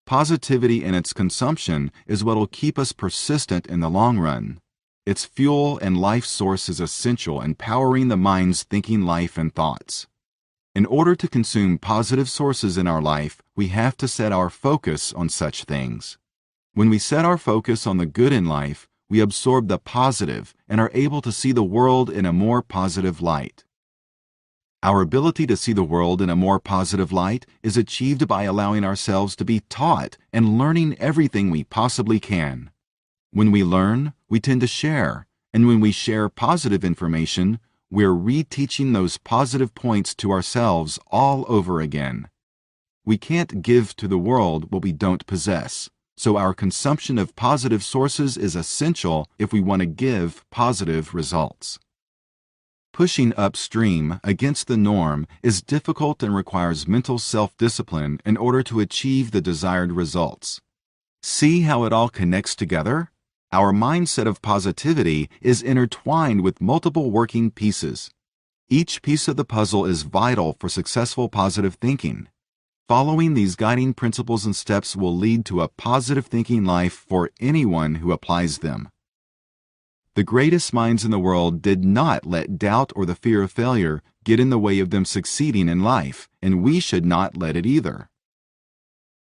Positivity and its consumption is what will keep us persistent in the long run. Its fuel and life source is essential in powering the mind's thinking life and thoughts. In order to consume positive sources in our life, we have to set our focus on such things. When we set our focus on the good in life, we absorb the positive and are able to see the world in a more positive light. Our ability to see the world in a more positive light is achieved by allowing ourselves to be taught and learning everything we possibly can. When we learn, we tend to share, and when we share positive information, we're reteaching those positive points to ourselves all over again. We can't give to the world what we don't possess, so our consumption of positive sources is essential if we want to give positive results. Pushing upstream against the norm is difficult and requires mental self-discipline in order to achieve the desired results. See how it all connects together? Our mindset of positivity is intertwined with multiple working pieces. Each piece of the puzzle is vital for successful positive thinking. Following these guiding principles and steps will lead to a positive thinking life for anyone who applies them. The greatest minds in the world did not let doubt or the fear of failure get in the way of them succeeding in life, and we should not let it either.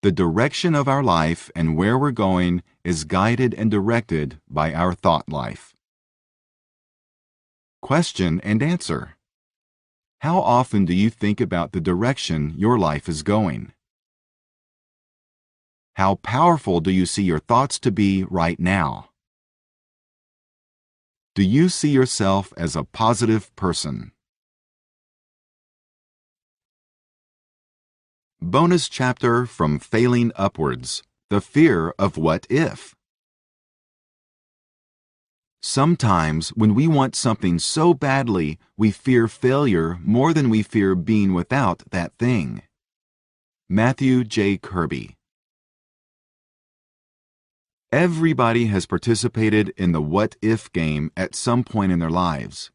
The direction of our life and where we're going is guided and directed by our thought life. Question and answer. How often do you think about the direction your life is going? How powerful do you see your thoughts to be right now? Do you see yourself as a positive person? Bonus chapter from Failing Upwards: The Fear of What If. Sometimes when we want something so badly, we fear failure more than we fear being without that thing. Matthew J. Kirby. Everybody has participated in the what-if game at some point in their lives.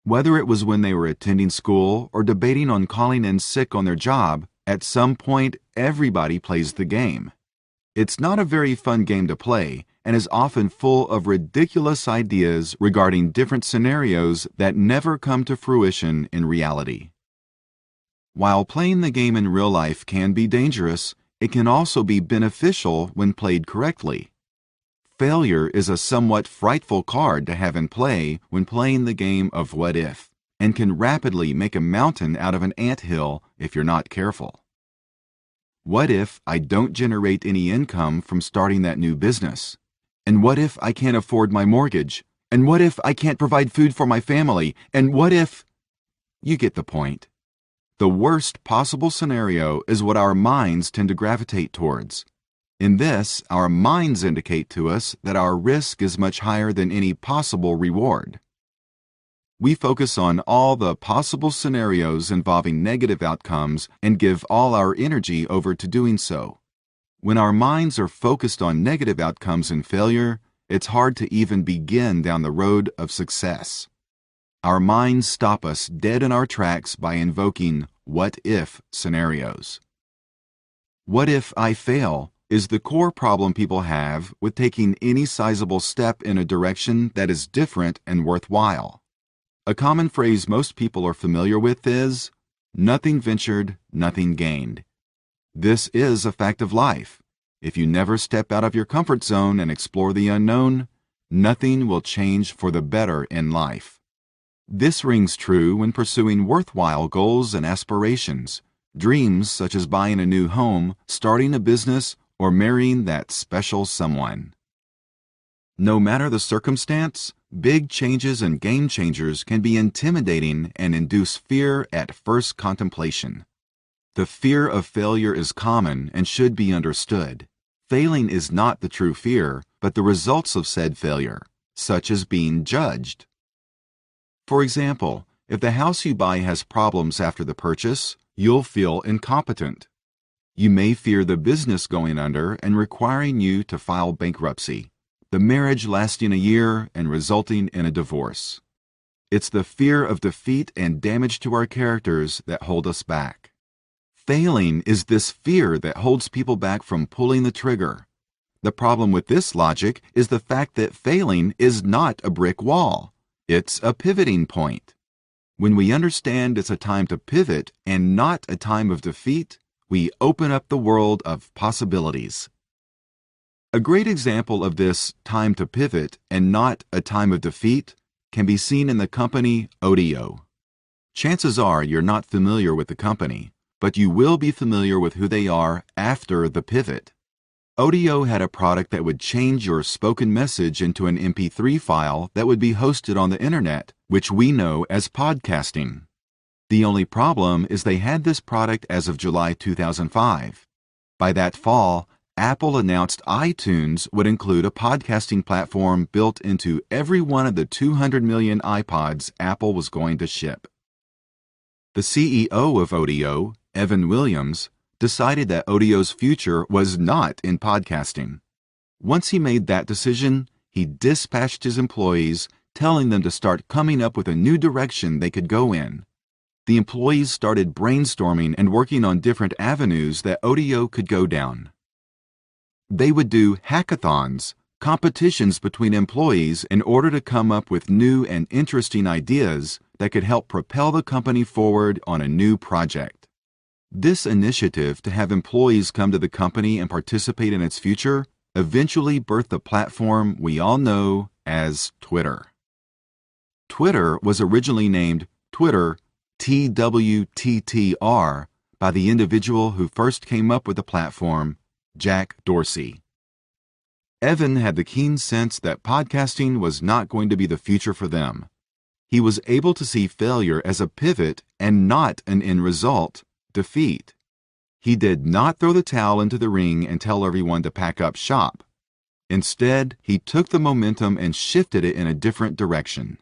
Whether it was when they were attending school or debating on calling in sick on their job, at some point everybody plays the game. It's not a very fun game to play and is often full of ridiculous ideas regarding different scenarios that never come to fruition in reality. While playing the game in real life can be dangerous, it can also be beneficial when played correctly. Failure is a somewhat frightful card to have in play when playing the game of what if, and can rapidly make a mountain out of an anthill if you're not careful. What if I don't generate any income from starting that new business? And what if I can't afford my mortgage? And what if I can't provide food for my family? And what if... You get the point. The worst possible scenario is what our minds tend to gravitate towards. In this, our minds indicate to us that our risk is much higher than any possible reward. We focus on all the possible scenarios involving negative outcomes and give all our energy over to doing so. When our minds are focused on negative outcomes and failure, it's hard to even begin down the road of success. Our minds stop us dead in our tracks by invoking what-if scenarios. What if I fail is the core problem people have with taking any sizable step in a direction that is different and worthwhile. A common phrase most people are familiar with is, "Nothing ventured, nothing gained." This is a fact of life. If you never step out of your comfort zone and explore the unknown, nothing will change for the better in life. This rings true when pursuing worthwhile goals and aspirations, dreams such as buying a new home, starting a business, or marrying that special someone. No matter the circumstance, big changes and game changers can be intimidating and induce fear at first contemplation. The fear of failure is common and should be understood. Failing is not the true fear, but the results of said failure, such as being judged. For example, if the house you buy has problems after the purchase, you'll feel incompetent. You may fear the business going under and requiring you to file bankruptcy, the marriage lasting a year and resulting in a divorce. It's the fear of defeat and damage to our characters that hold us back. Failing is this fear that holds people back from pulling the trigger. The problem with this logic is the fact that failing is not a brick wall. It's a pivoting point. When we understand it's a time to pivot and not a time of defeat, we open up the world of possibilities. A great example of this time to pivot and not a time of defeat can be seen in the company Odeo. Chances are you're not familiar with the company, but you will be familiar with who they are after the pivot. Odeo had a product that would change your spoken message into an MP3 file that would be hosted on the internet, which we know as podcasting. The only problem is they had this product as of July 2005. By that fall, Apple announced iTunes would include a podcasting platform built into every one of the 200 million iPods Apple was going to ship. The CEO of Odeo, Evan Williams, decided that Odeo's future was not in podcasting. Once he made that decision, he dispatched his employees, telling them to start coming up with a new direction they could go in. The employees started brainstorming and working on different avenues that Odeo could go down. They would do hackathons, competitions between employees in order to come up with new and interesting ideas that could help propel the company forward on a new project. This initiative to have employees come to the company and participate in its future eventually birthed the platform we all know as Twitter. Twitter was originally named Twitter, TWTTR, by the individual who first came up with the platform, Jack Dorsey. Evan had the keen sense that podcasting was not going to be the future for them. He was able to see failure as a pivot and not an end result, defeat. He did not throw the towel into the ring and tell everyone to pack up shop. Instead, he took the momentum and shifted it in a different direction.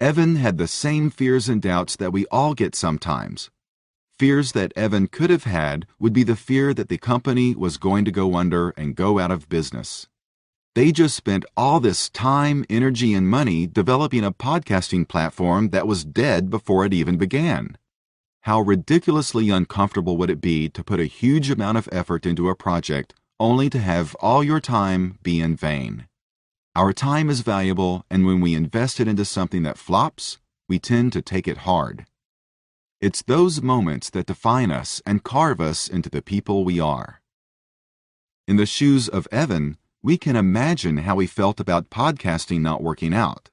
Evan had the same fears and doubts that we all get sometimes. Fears that Evan could have had would be the fear that the company was going to go under and go out of business. They just spent all this time, energy, and money developing a podcasting platform that was dead before it even began. How ridiculously uncomfortable would it be to put a huge amount of effort into a project only to have all your time be in vain? Our time is valuable, and when we invest it into something that flops, we tend to take it hard. It's those moments that define us and carve us into the people we are. In the shoes of Evan, we can imagine how he felt about podcasting not working out.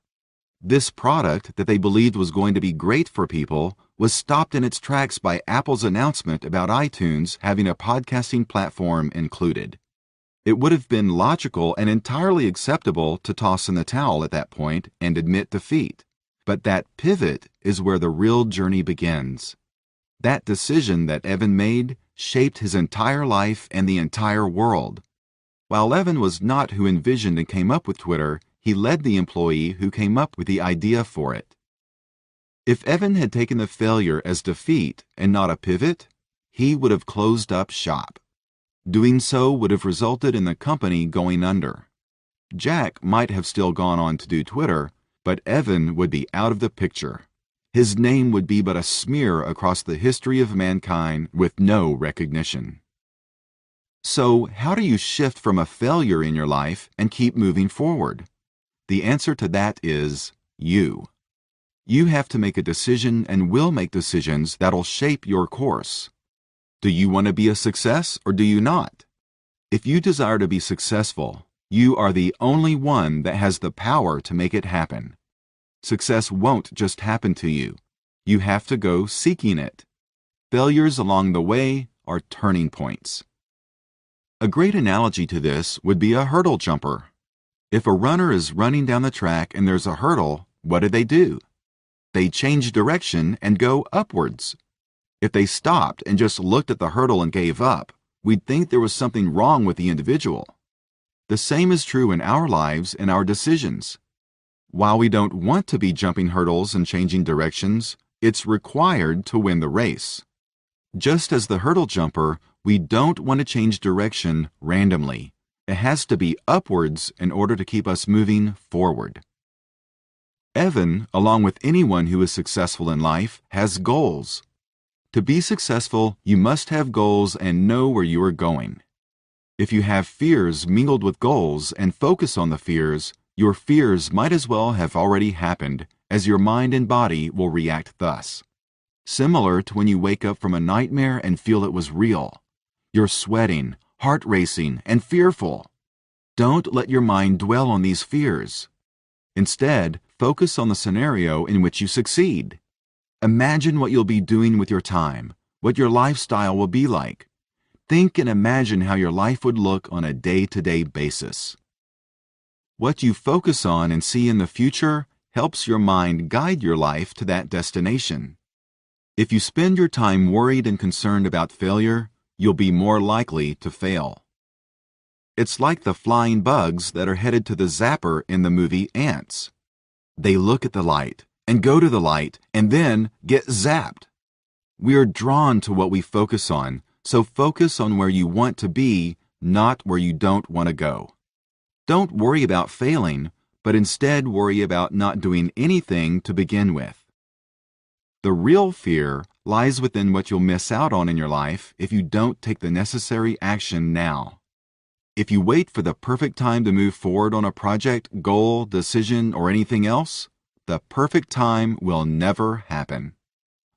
This product that they believed was going to be great for people was stopped in its tracks by Apple's announcement about iTunes having a podcasting platform included. It would have been logical and entirely acceptable to toss in the towel at that point and admit defeat. But that pivot is where the real journey begins. That decision that Evan made shaped his entire life and the entire world. While Evan was not who envisioned and came up with Twitter, he led the employee who came up with the idea for it. If Evan had taken the failure as defeat and not a pivot, he would have closed up shop. Doing so would have resulted in the company going under. Jack might have still gone on to do Twitter, but Evan would be out of the picture. His name would be but a smear across the history of mankind with no recognition. So, how do you shift from a failure in your life and keep moving forward? The answer to that is you. You have to make a decision and will make decisions that'll shape your course. Do you want to be a success or do you not? If you desire to be successful, you are the only one that has the power to make it happen. Success won't just happen to you. You have to go seeking it. Failures along the way are turning points. A great analogy to this would be a hurdle jumper. If a runner is running down the track and there's a hurdle, what do? They change direction and go upwards. If they stopped and just looked at the hurdle and gave up, we'd think there was something wrong with the individual. The same is true in our lives and our decisions. While we don't want to be jumping hurdles and changing directions, it's required to win the race. Just as the hurdle jumper, We don't want to change direction randomly. It has to be upwards in order to keep us moving forward. Evan, along with anyone who is successful in life, has goals. To be successful, you must have goals and know where you are going. If you have fears mingled with goals and focus on the fears, your fears might as well have already happened, as your mind and body will react thus. Similar to when you wake up from a nightmare and feel it was real. You're sweating, heart racing, and fearful. Don't let your mind dwell on these fears. Instead, focus on the scenario in which you succeed. Imagine what you'll be doing with your time, what your lifestyle will be like. Think and imagine how your life would look on a day-to-day basis. What you focus on and see in the future helps your mind guide your life to that destination. If you spend your time worried and concerned about failure, you'll be more likely to fail. It's like the flying bugs that are headed to the zapper in the movie Ants. They look at the light and go to the light and then get zapped. We are drawn to what we focus on, so focus on where you want to be, not where you don't want to go. Don't worry about failing, but instead worry about not doing anything to begin with. The real fear lies within what you'll miss out on in your life if you don't take the necessary action now. If you wait for the perfect time to move forward on a project, goal, decision, or anything else, the perfect time will never happen.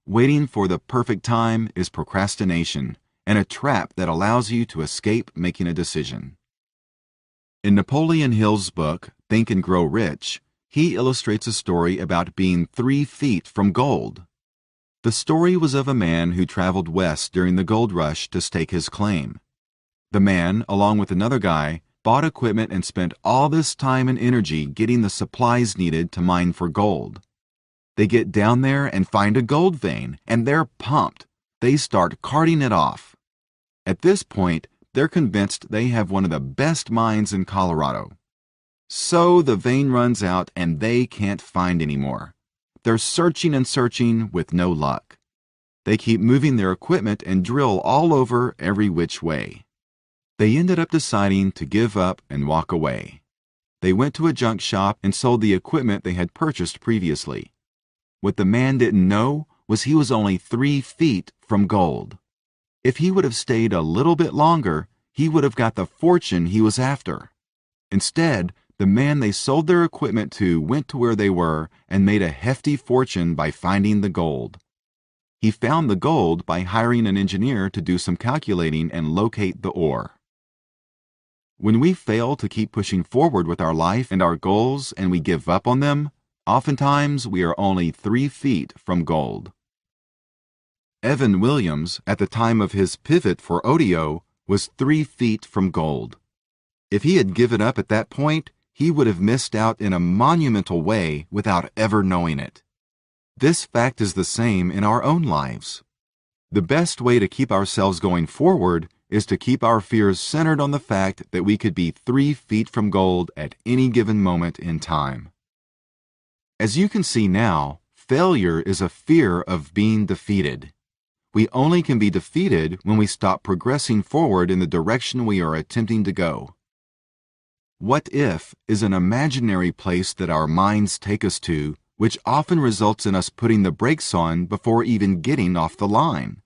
Waiting for the perfect time is procrastination and a trap that allows you to escape making a decision. In Napoleon Hill's book, Think and Grow Rich, he illustrates a story about being 3 feet from gold. The story was of a man who traveled west during the gold rush to stake his claim. The man, along with another guy, bought equipment and spent all this time and energy getting the supplies needed to mine for gold. They get down there and find a gold vein, and they're pumped. They start carting it off. At this point, they're convinced they have one of the best mines in Colorado. So the vein runs out and they can't find any more. They're searching and searching with no luck. They keep moving their equipment and drill all over every which way. They ended up deciding to give up and walk away. They went to a junk shop and sold the equipment they had purchased previously. What the man didn't know was he was only 3 feet from gold. If he would have stayed a little bit longer, he would have got the fortune he was after. Instead, the man they sold their equipment to went to where they were and made a hefty fortune by finding the gold. He found the gold by hiring an engineer to do some calculating and locate the ore. When we fail to keep pushing forward with our life and our goals and we give up on them, oftentimes we are only 3 feet from gold. Evan Williams, at the time of his pivot for Odeo, was 3 feet from gold. If he had given up at that point, he would have missed out in a monumental way without ever knowing it. This fact is the same in our own lives. The best way to keep ourselves going forward is to keep our fears centered on the fact that we could be 3 feet from gold at any given moment in time. As you can see now, failure is a fear of being defeated. We only can be defeated when we stop progressing forward in the direction we are attempting to go. What if is an imaginary place that our minds take us to, which often results in us putting the brakes on before even getting off the line.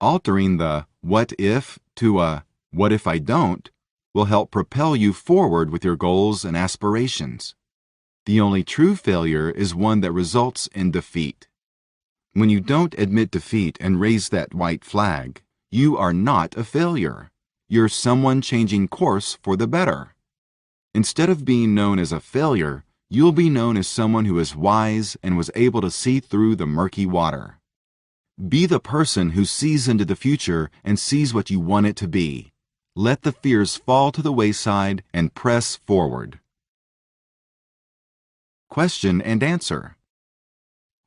Altering the what if to a what if I don't will help propel you forward with your goals and aspirations. The only true failure is one that results in defeat. When you don't admit defeat and raise that white flag, you are not a failure. You're someone changing course for the better. Instead of being known as a failure, you'll be known as someone who is wise and was able to see through the murky water. Be the person who sees into the future and sees what you want it to be. Let the fears fall to the wayside and press forward. Question and answer.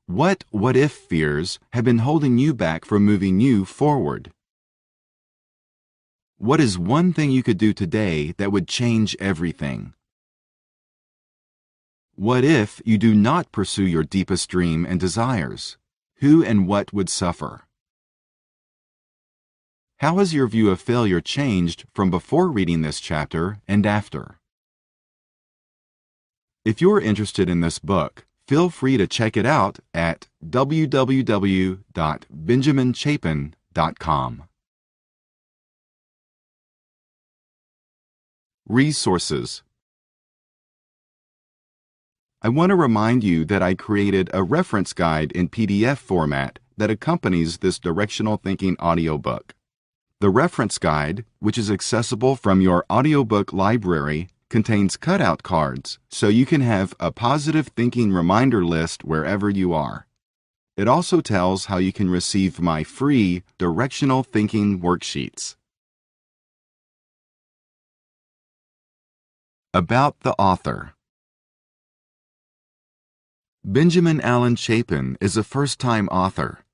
What if fears have been holding you back from moving you forward? What is one thing you could do today that would change everything? What if you do not pursue your deepest dream and desires? Who and what would suffer? How has your view of failure changed from before reading this chapter and after? If you're interested in this book, feel free to check it out at www.benjaminchapin.com. Resources. I want to remind you that I created a reference guide in PDF format that accompanies this Directional Thinking audiobook. The reference guide, which is accessible from your audiobook library, contains cutout cards so you can have a positive thinking reminder list wherever you are. It also tells how you can receive my free Directional Thinking worksheets. About the author. Benjamin Allen Chapin is a first-time author.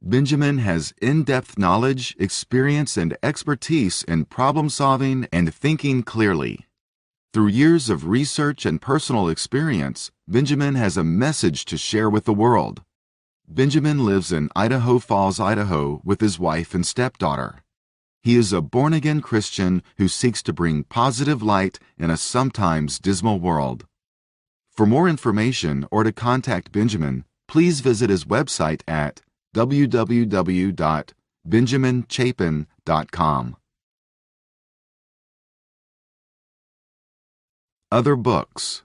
Benjamin has in-depth knowledge, experience, and expertise in problem-solving and thinking clearly. Through years of research and personal experience, Benjamin has a message to share with the world. Benjamin lives in Idaho Falls, Idaho, with his wife and stepdaughter. He is a born-again Christian who seeks to bring positive light in a sometimes dismal world. For more information or to contact Benjamin, please visit his website at www.benjaminchapin.com. Other books.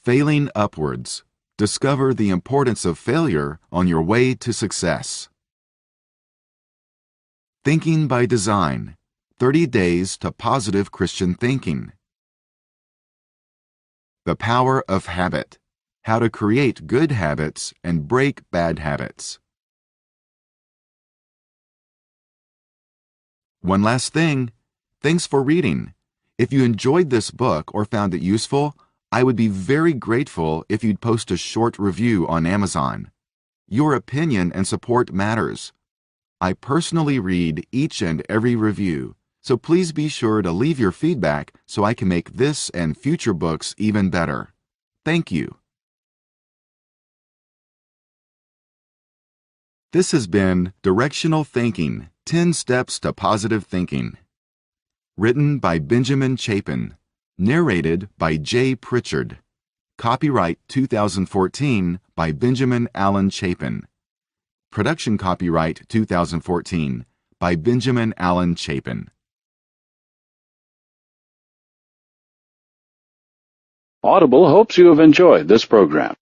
Failing Upwards. Discover the importance of failure on your way to success. Thinking by Design. 30 Days to Positive Christian Thinking. The Power of Habit. How to create good habits and break bad habits. One last thing. Thanks for reading. If you enjoyed this book or found it useful, I would be very grateful if you'd post a short review on Amazon. Your opinion and support matters. I personally read each and every review, so please be sure to leave your feedback so I can make this and future books even better. Thank you. This has been Directional Thinking, 10 Steps to Positive Thinking. Written by Benjamin Chapin. Narrated by J. Pritchard. Copyright 2014 by Benjamin Allen Chapin. Production copyright 2014 by Benjamin Allen Chapin. Audible hopes you have enjoyed this program.